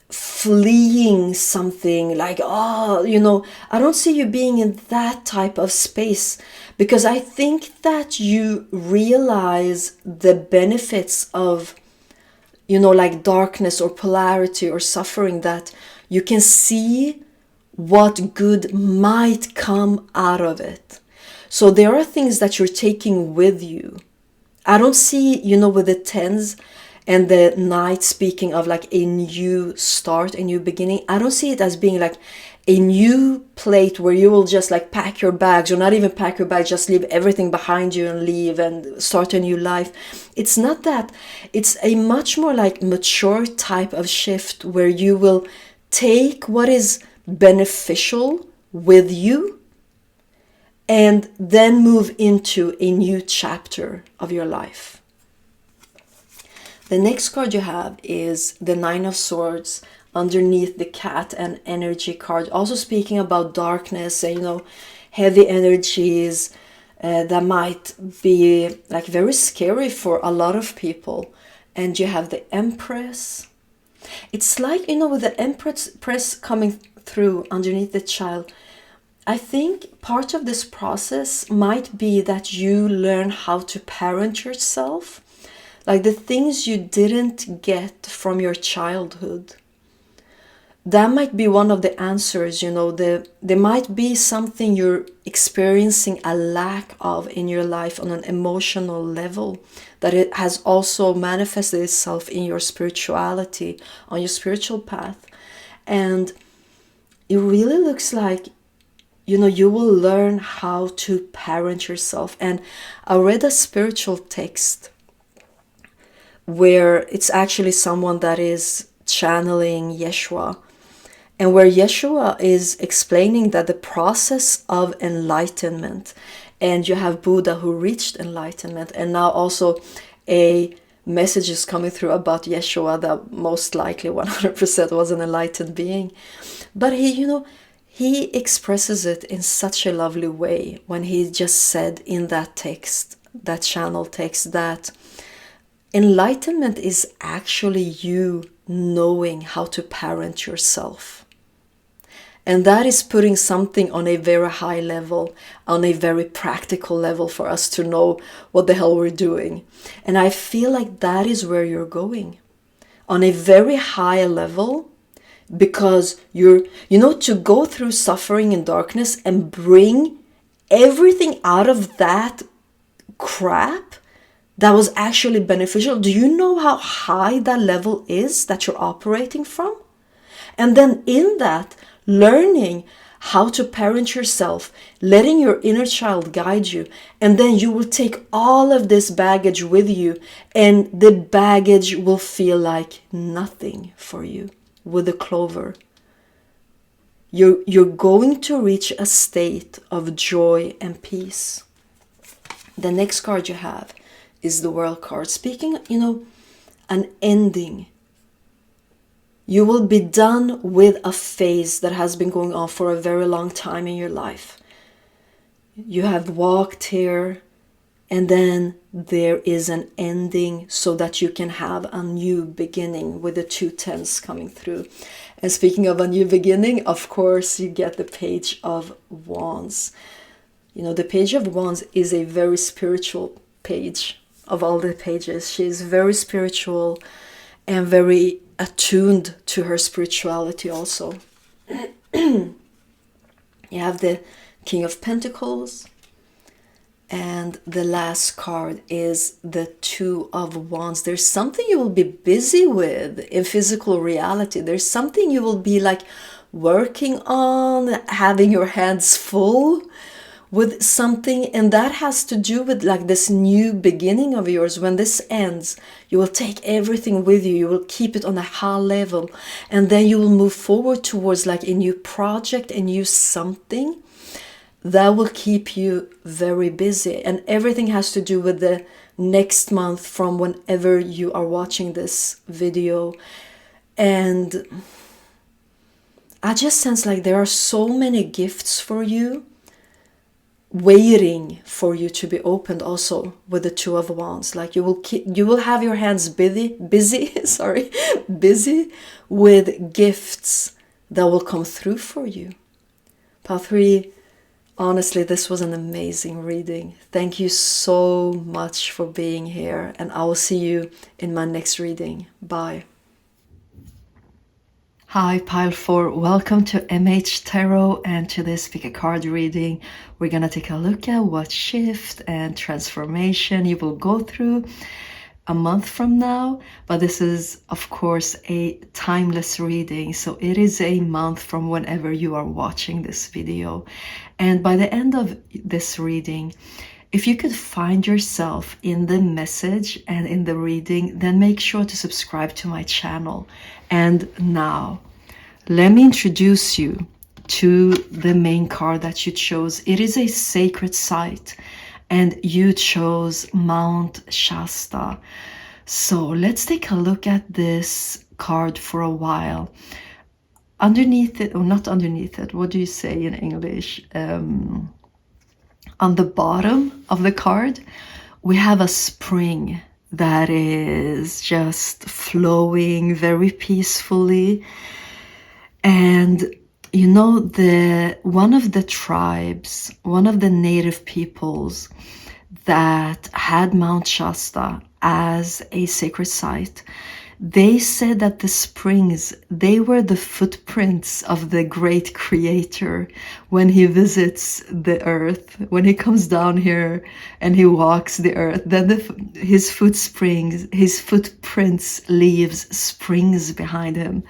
fleeing something, like, oh, you know, I don't see you being in that type of space, because I think that you realize the benefits of, you know, like darkness or polarity or suffering, that you can see what good might come out of it. So there are things that you're taking with you. I don't see, you know, with the tens and the knight speaking of like a new start, a new beginning. I don't see it as being like a new plate where you will just like pack your bags, or not even pack your bags, just leave everything behind you and leave and start a new life. It's not that. It's a much more like mature type of shift where you will take what is beneficial with you and then move into a new chapter of your life. The next card you have is the Nine of Swords underneath the cat and energy card, also speaking about darkness and, you know, heavy energies that might be like very scary for a lot of people. And you have the Empress. It's like, you know, with the Empress coming through underneath the child, I think part of this process might be that you learn how to parent yourself, like the things you didn't get from your childhood. That might be one of the answers, you know, there might be something you're experiencing a lack of in your life on an emotional level, that it has also manifested itself in your spirituality, on your spiritual path. And it really looks like, you know, you will learn how to parent yourself. And I read a spiritual text where it's actually someone that is channeling Yeshua, and where Yeshua is explaining that the process of enlightenment, and you have Buddha who reached enlightenment, and now also a message is coming through about Yeshua that most likely 100% was an enlightened being. But he, you know, he expresses it in such a lovely way when he just said in that text, that channel text, that enlightenment is actually you knowing how to parent yourself. And that is putting something on a very high level, on a very practical level for us to know what the hell we're doing. And I feel like that is where you're going, on a very high level, because you know, to go through suffering and darkness and bring everything out of that crap that was actually beneficial. Do you know how high that level is that you're operating from? And then in that, learning how to parent yourself, letting your inner child guide you, and then you will take all of this baggage with you, and the baggage will feel like nothing for you. With the clover, you're going to reach a state of joy and peace. The next card you have is the World card, speaking, you know, an ending. You will be done with a phase that has been going on for a very long time in your life. You have walked here, and then there is an ending so that you can have a new beginning, with the 2 tens coming through. And speaking of a new beginning, of course, you get the Page of Wands. You know, the Page of Wands is a very spiritual page of all the pages. She is very spiritual and very attuned to her spirituality also. You have the King of Pentacles, and the last card is the Two of Wands. There's something you will be busy with in physical reality. There's something you will be like working on, having your hands full with something, and that has to do with like this new beginning of yours. When this ends, you will take everything with you, you will keep it on a high level, and then you will move forward towards like a new project, a new something that will keep you very busy. And everything has to do with the next month from whenever you are watching this video. And I just sense like there are so many gifts for you waiting for you to be opened also with the Two of Wands. Like you will have your hands busy sorry, busy with gifts that will come through for you. Pile 3, honestly, this was an amazing reading. Thank you so much for being here, and I will see you in my next reading. Bye. Hi, Pile 4. Welcome to MH Tarot, and to this pick a card reading. We're going to take a look at what shift and transformation you will go through a month from now. But this is, of course, a timeless reading. So it is a month from whenever you are watching this video. And by the end of this reading, if you could find yourself in the message and in the reading, then make sure to subscribe to my channel. And now, let me introduce you to the main card that you chose. It is a sacred site, and you chose Mount Shasta. So let's take a look at this card for a while. Underneath it, or not underneath it, what do you say in English? On the bottom of the card, we have a spring that is just flowing very peacefully. And you know, one of the tribes, one of the native peoples that had Mount Shasta as a sacred site, they said that the springs, they were the footprints of the great creator when he visits the earth. When he comes down here and he walks the earth, then his footprints leaves springs behind him.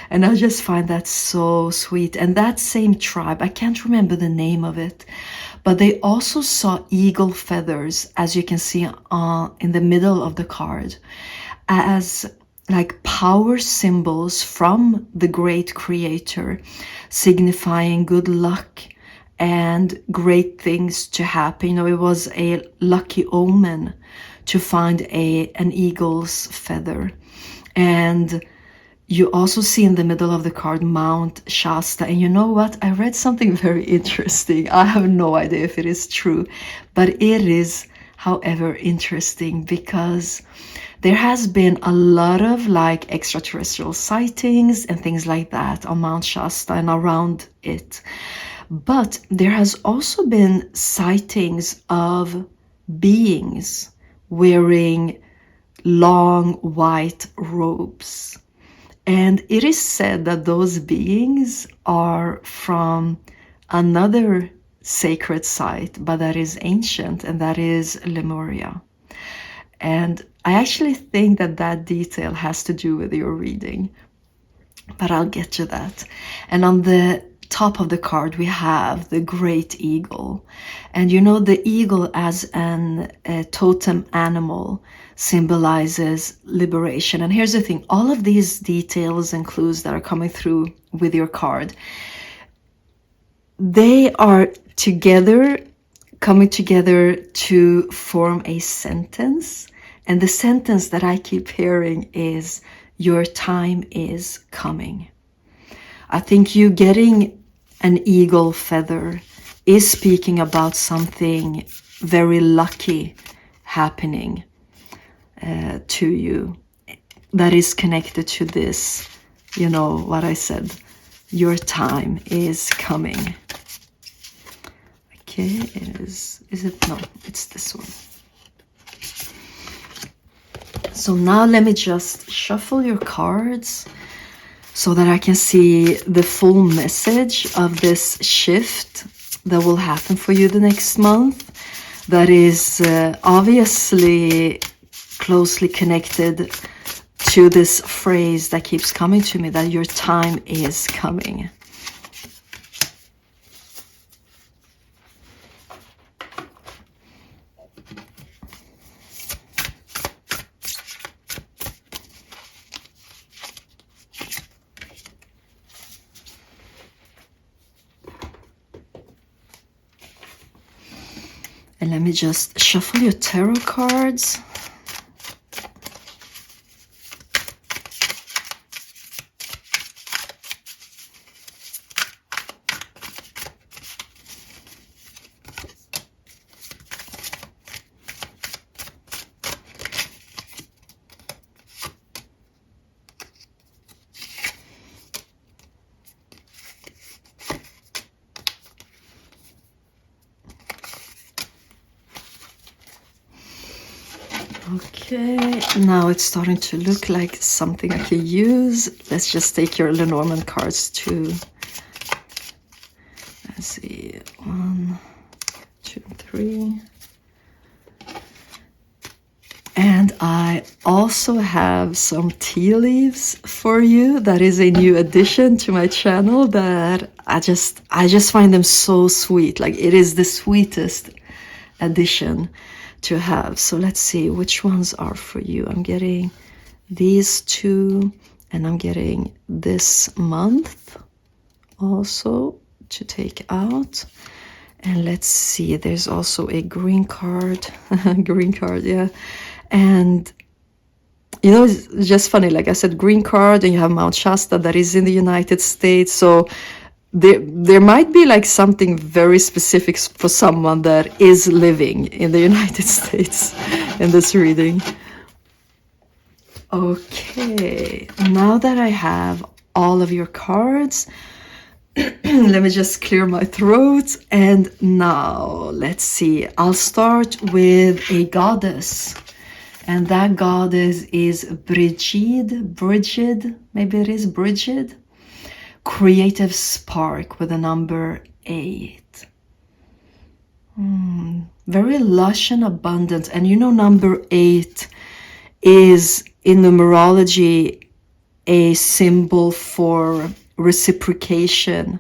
And I just find that so sweet. And that same tribe, I can't remember the name of it, but they also saw eagle feathers, as you can see in the middle of the card, as like power symbols from the great creator, signifying good luck and great things to happen. You know, it was a lucky omen to find an eagle's feather. And you also see in the middle of the card Mount Shasta. And you know what? I read something very interesting. I have no idea if it is true, but it is, however, interesting because there has been a lot of like extraterrestrial sightings and things like that on Mount Shasta and around it. But there has also been sightings of beings wearing long white robes. And it is said that those beings are from another sacred site, but that is ancient, and that is Lemuria. And I actually think that that detail has to do with your reading, but I'll get to that. And on the top of the card, we have the great eagle. And you know, the eagle as a totem animal symbolizes liberation. And here's the thing, all of these details and clues that are coming through with your card, they are coming together to form a sentence. And the sentence that I keep hearing is, your time is coming. I think you getting an eagle feather is speaking about something very lucky happening to you that is connected to this, you know, what I said, your time is coming. Okay, is it? No, it's this one. So now let me just shuffle your cards so that I can see the full message of this shift that will happen for you the next month. That is obviously closely connected to this phrase that keeps coming to me, that your time is coming. And let me just shuffle your tarot cards. Okay, now it's starting to look like something I can use. Let's just take your Lenormand cards too. Let's see, 1, 2, 3. And I also have some tea leaves for you. That is a new addition to my channel that I just find them so sweet. Like, it is the sweetest addition to have. So let's see which ones are for you. I'm getting these two, and I'm getting this month also to take out. And let's see, there's also a green card. Green card, yeah. And you know, it's just funny, like I said, green card, and you have Mount Shasta that is in the United States. So there might be like something very specific for someone that is living in the United States in this reading. Okay, now that I have all of your cards, let me just clear my throat. And now let's see, I'll start with a goddess. And that goddess is Brigid, maybe it is Brigid. Creative spark with the number 8. Very lush and abundant. And you know, number 8 is in numerology a symbol for reciprocation,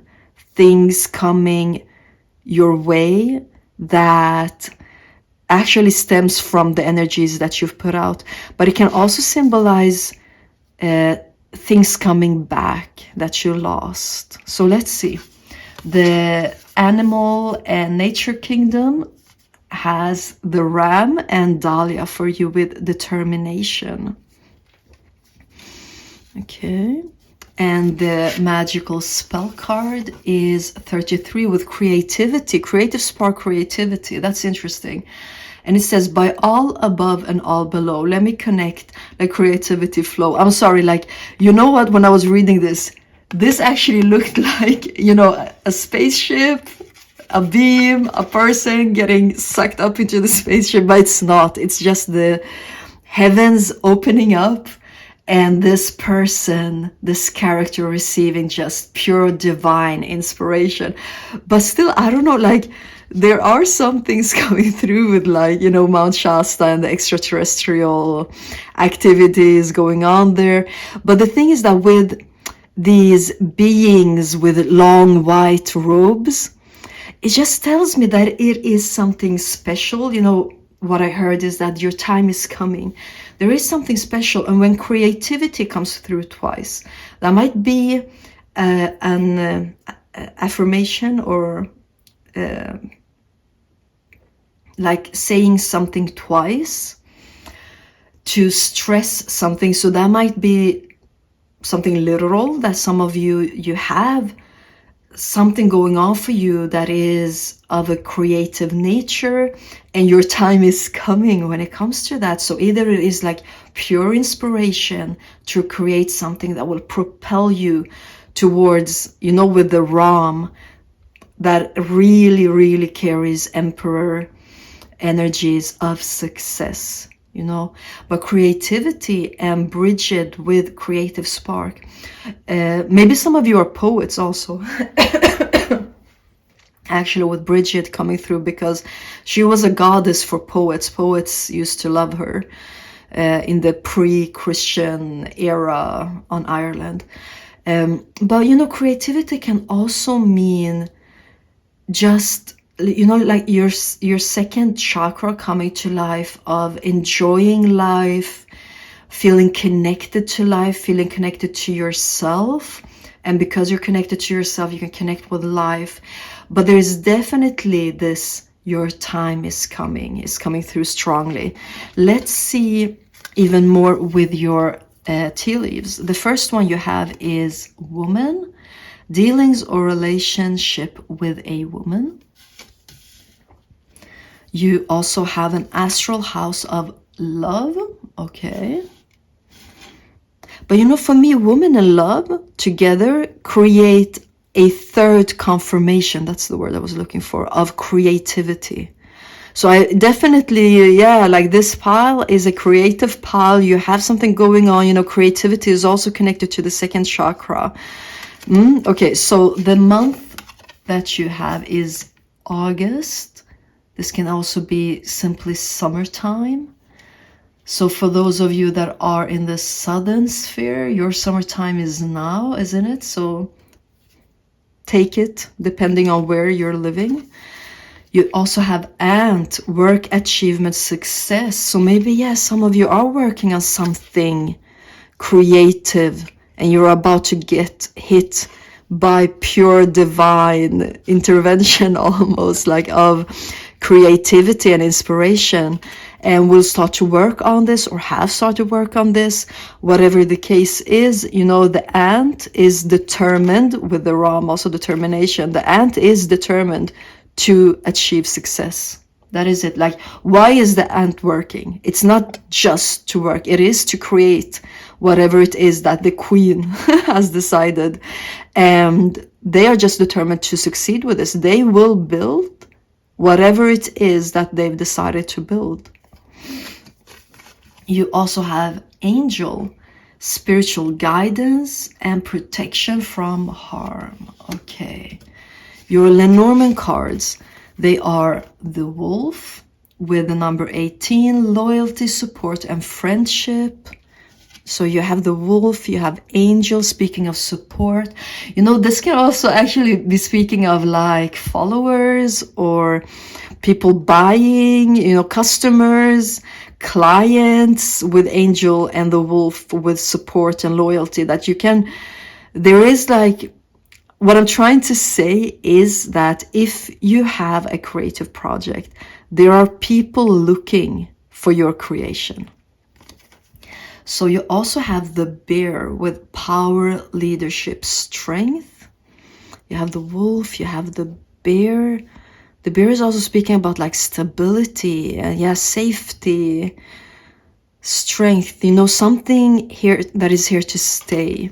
things coming your way that actually stems from the energies that you've put out. But it can also symbolize things coming back that you lost. So let's see. The animal and nature kingdom has the ram and Dahlia for you with determination. Okay. And the magical spell card is 33 with creativity, creative spark, creativity. That's interesting. And it says, by all above and all below, let me connect the creativity flow. I'm sorry, like, you know what, when I was reading this actually looked like, you know, a spaceship, a beam, a person getting sucked up into the spaceship, but it's not. It's just the heavens opening up, and this person, this character receiving just pure divine inspiration. But still, I don't know, like, there are some things coming through with, like, you know, Mount Shasta and the extraterrestrial activities going on there. But the thing is that with these beings with long white robes, it just tells me that it is something special. You know, what I heard is that your time is coming. There is something special. And when creativity comes through twice, that might be an affirmation or like saying something twice to stress something. So that might be something literal, that some of you have something going on for you that is of a creative nature, and your time is coming when it comes to that. So either it is like pure inspiration to create something that will propel you towards, you know, with the Ram that really, really carries emperor energies of success, you know. But creativity and Bridget with creative spark. Maybe some of you are poets also. Actually, with Bridget coming through, because she was a goddess for poets. Poets used to love her in the pre-Christian era on Ireland. But, you know, creativity can also mean just, you know, like your second chakra coming to life, of enjoying life, feeling connected to life, feeling connected to yourself. And because you're connected to yourself, you can connect with life. But there's definitely this, your time is coming through strongly. Let's see even more with your tea leaves. The first one you have is woman, dealings or relationship with a woman. You also have an astral house of love. Okay. But you know, for me, woman and love together create a third confirmation. That's the word I was looking for, of creativity. So I definitely, yeah, like this pile is a creative pile. You have something going on, you know, creativity is also connected to the second chakra. Okay, so the month that you have is August. This can also be simply summertime. So for those of you that are in the southern sphere, your summertime is now, isn't it? So take it depending on where you're living. You also have ant, work, achievement, success. So maybe, yes, some of you are working on something creative and you're about to get hit by pure divine intervention almost, like of creativity and inspiration, and we'll start to work on this or have started work on this. Whatever the case is, you know, the ant is determined, with the ram also determination, the ant is determined to achieve success. That is it. Like, why is the ant working? It's not just to work. It is to create whatever it is that the queen has decided. And they are just determined to succeed with this. They will build whatever it is that they've decided to build. You also have angel, spiritual guidance and protection from harm. Okay. Your Lenormand cards, they are the wolf with the number 18, loyalty, support, and friendship. So you have the wolf, you have angel, speaking of support. You know, this can also actually be speaking of like followers or people buying, you know, customers, clients with angel and the wolf with support and loyalty, that you can, there is like, what I'm trying to say is that if you have a creative project, there are people looking for your creation. So you also have the bear with power, leadership, strength. You have the wolf, you have the bear. The bear is also speaking about like stability, safety, strength, you know, something here that is here to stay.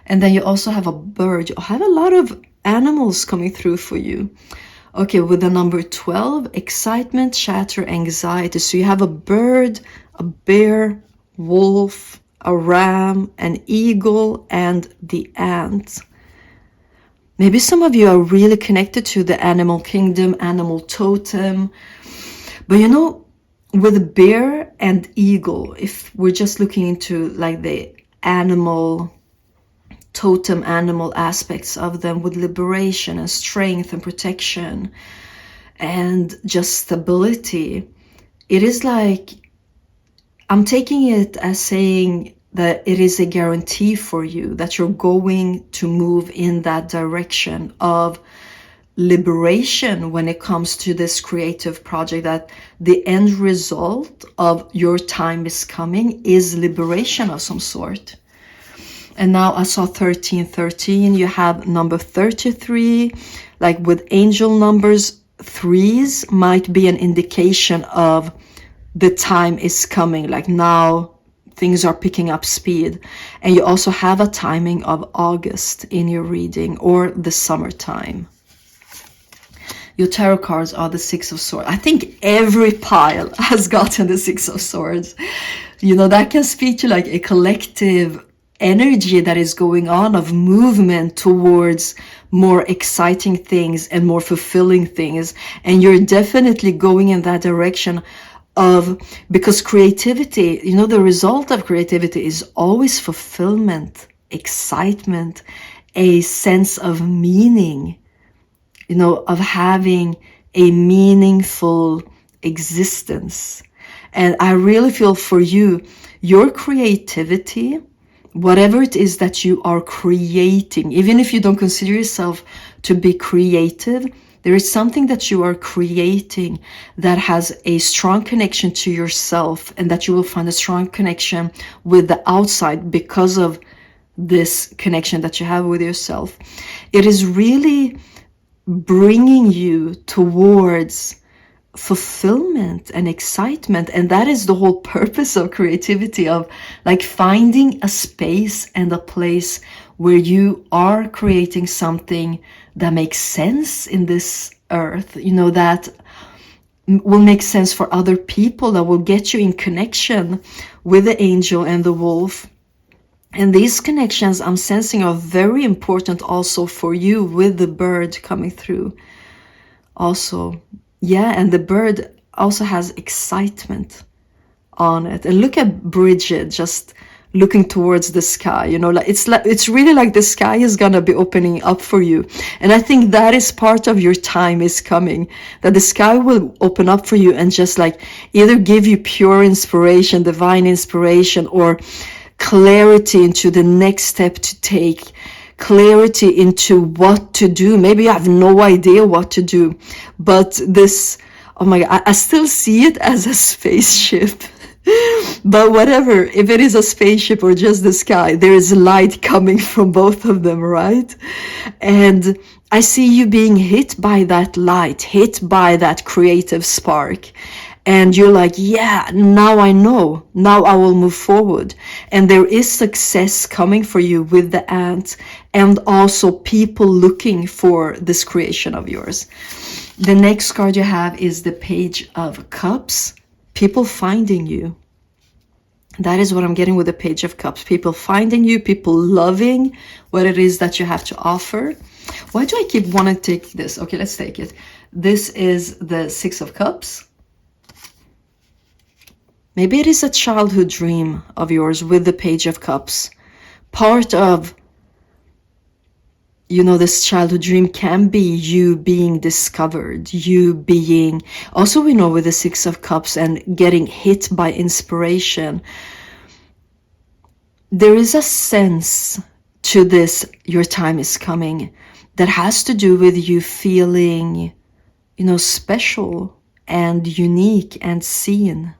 And then you also have a bird. You have a lot of animals coming through for you. Okay, with the number 12, excitement, chatter, anxiety. So you have a bird, a bear, wolf, a ram, an eagle, and the ant. Maybe some of you are really connected to the animal kingdom, animal totem. But you know, with bear and eagle, if we're just looking into like the animal totem, animal aspects of them, with liberation and strength and protection and just stability, it is like, I'm taking it as saying that it is a guarantee for you that you're going to move in that direction of liberation when it comes to this creative project, that the end result of your time is coming is liberation of some sort. And now I saw 1313, you have number 33, like with angel numbers, threes might be an indication of the time is coming, like now things are picking up speed. And you also have a timing of August in your reading, or the summertime. Your tarot cards are the Six of Swords. I think every pile has gotten the Six of Swords. You know, that can speak to like a collective energy that is going on of movement towards more exciting things and more fulfilling things. And you're definitely going in that direction of, because creativity, you know, the result of creativity is always fulfillment, excitement, a sense of meaning, you know, of having a meaningful existence. And I really feel for you, your creativity, whatever it is that you are creating, even if you don't consider yourself to be creative, there is something that you are creating that has a strong connection to yourself, and that you will find a strong connection with the outside because of this connection that you have with yourself. It is really bringing you towards fulfillment and excitement. And that is the whole purpose of creativity, of like finding a space and a place where you are creating something that makes sense in this earth, you know, that will make sense for other people, that will get you in connection with the angel and the wolf. And these connections I'm sensing are very important also for you, with the bird coming through also. Yeah, and the bird also has excitement on it. And look at Bridget just looking towards the sky, you know, like it's really like the sky is gonna be opening up for you. And I think that is part of your time is coming, that the sky will open up for you and just like either give you pure inspiration, divine inspiration, or clarity into the next step to take, clarity into what to do. Maybe you have no idea what to do, but this, oh my God, I still see it as a spaceship. But whatever, if it is a spaceship or just the sky, there is light coming from both of them, right? And I see you being hit by that light, hit by that creative spark. And you're like, yeah, now I know, now I will move forward. And there is success coming for you with the ant, and also people looking for this creation of yours. The next card you have is the Page of Cups. People finding you. That is what I'm getting with the Page of Cups. People finding you, people loving what it is that you have to offer. Why do I keep wanting to take this? Okay, let's take it. This is the Six of Cups. Maybe it is a childhood dream of yours with the Page of Cups. Part of, you know, this childhood dream can be you being discovered, you being, also we know with the Six of Cups and getting hit by inspiration. There is a sense to this, your time is coming, that has to do with you feeling, you know, special and unique and seen.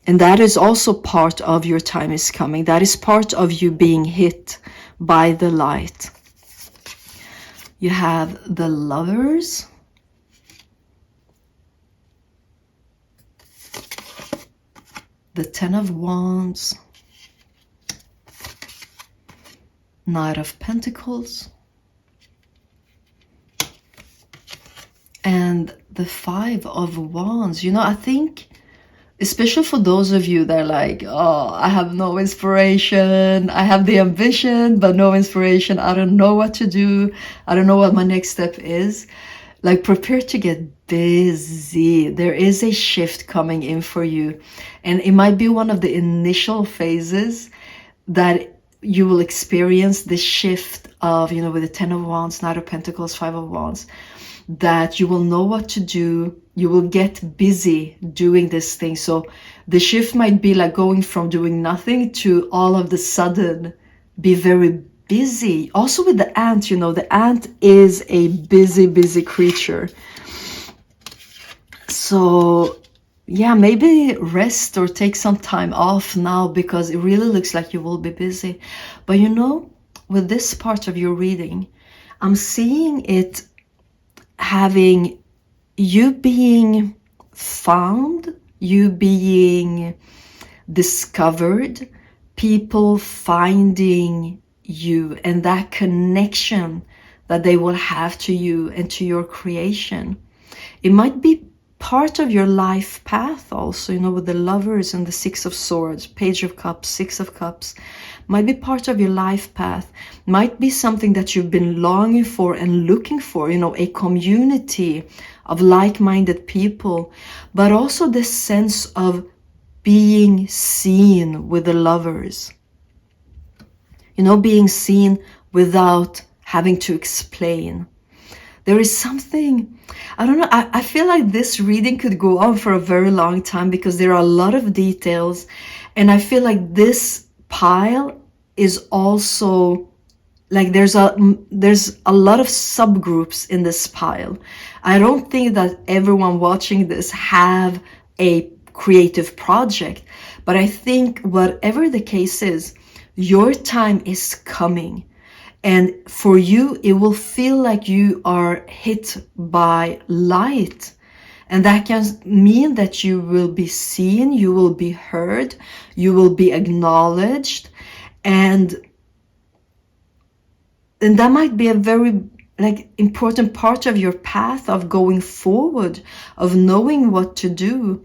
And that is also part of your time is coming. That is part of you being hit by the light. You have the Lovers. The Ten of Wands. Knight of Pentacles. And the Five of Wands. You know, I think, especially for those of you that are like, oh, I have no inspiration. I have the ambition, but no inspiration. I don't know what to do. I don't know what my next step is. Like, prepare to get busy. There is a shift coming in for you. And it might be one of the initial phases that you will experience the shift of, you know, with the Ten of Wands, Knight of Pentacles, Five of Wands, that you will know what to do. You will get busy doing this thing. So the shift might be like going from doing nothing to all of the sudden be very busy. Also with the ant, you know, the ant is a busy creature. So yeah, maybe rest or take some time off now, because it really looks like you will be busy. But you know, with this part of your reading, I'm seeing it having you being found, you being discovered, people finding you, and that connection that they will have to you and to your creation. It might be part of your life path also, you know, with the Lovers and the Six of Swords, Page of Cups, Six of Cups, might be part of your life path, might be something that you've been longing for and looking for, you know, a community of like-minded people, but also this sense of being seen with the Lovers, you know, being seen without having to explain. There is something, I don't know, I feel like this reading could go on for a very long time, because there are a lot of details, and I feel like this pile is also like there's a lot of subgroups in this pile. I don't think that everyone watching this have a creative project, but I think whatever the case is, your time is coming. And for you, it will feel like you are hit by light. And that can mean that you will be seen, you will be heard, you will be acknowledged. And that might be a very like important part of your path of going forward, of knowing what to do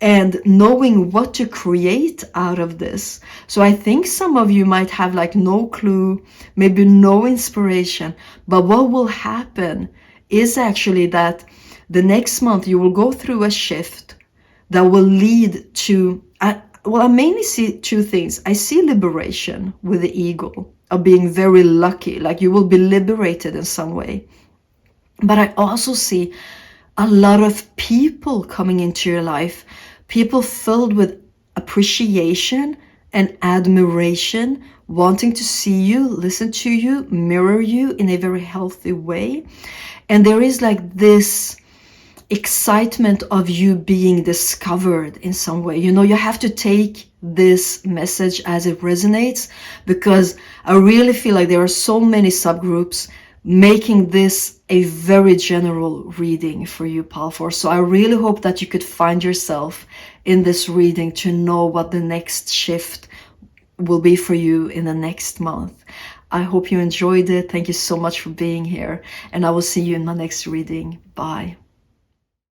and knowing what to create out of this. So I think some of you might have like no clue, maybe no inspiration, but what will happen is actually that the next month you will go through a shift that will lead to, I mainly see two things. I see liberation with the eagle, of being very lucky, like you will be liberated in some way. But I also see a lot of people coming into your life, people filled with appreciation and admiration, wanting to see you, listen to you, mirror you in a very healthy way. And there is like this excitement of you being discovered in some way. You know, you have to take this message as it resonates, because I really feel like there are so many subgroups making this a very general reading for you, Pal Force. So I really hope that you could find yourself in this reading to know what the next shift will be for you in the next month. I hope you enjoyed it. Thank you so much for being here, and I will see you in my next reading. Bye.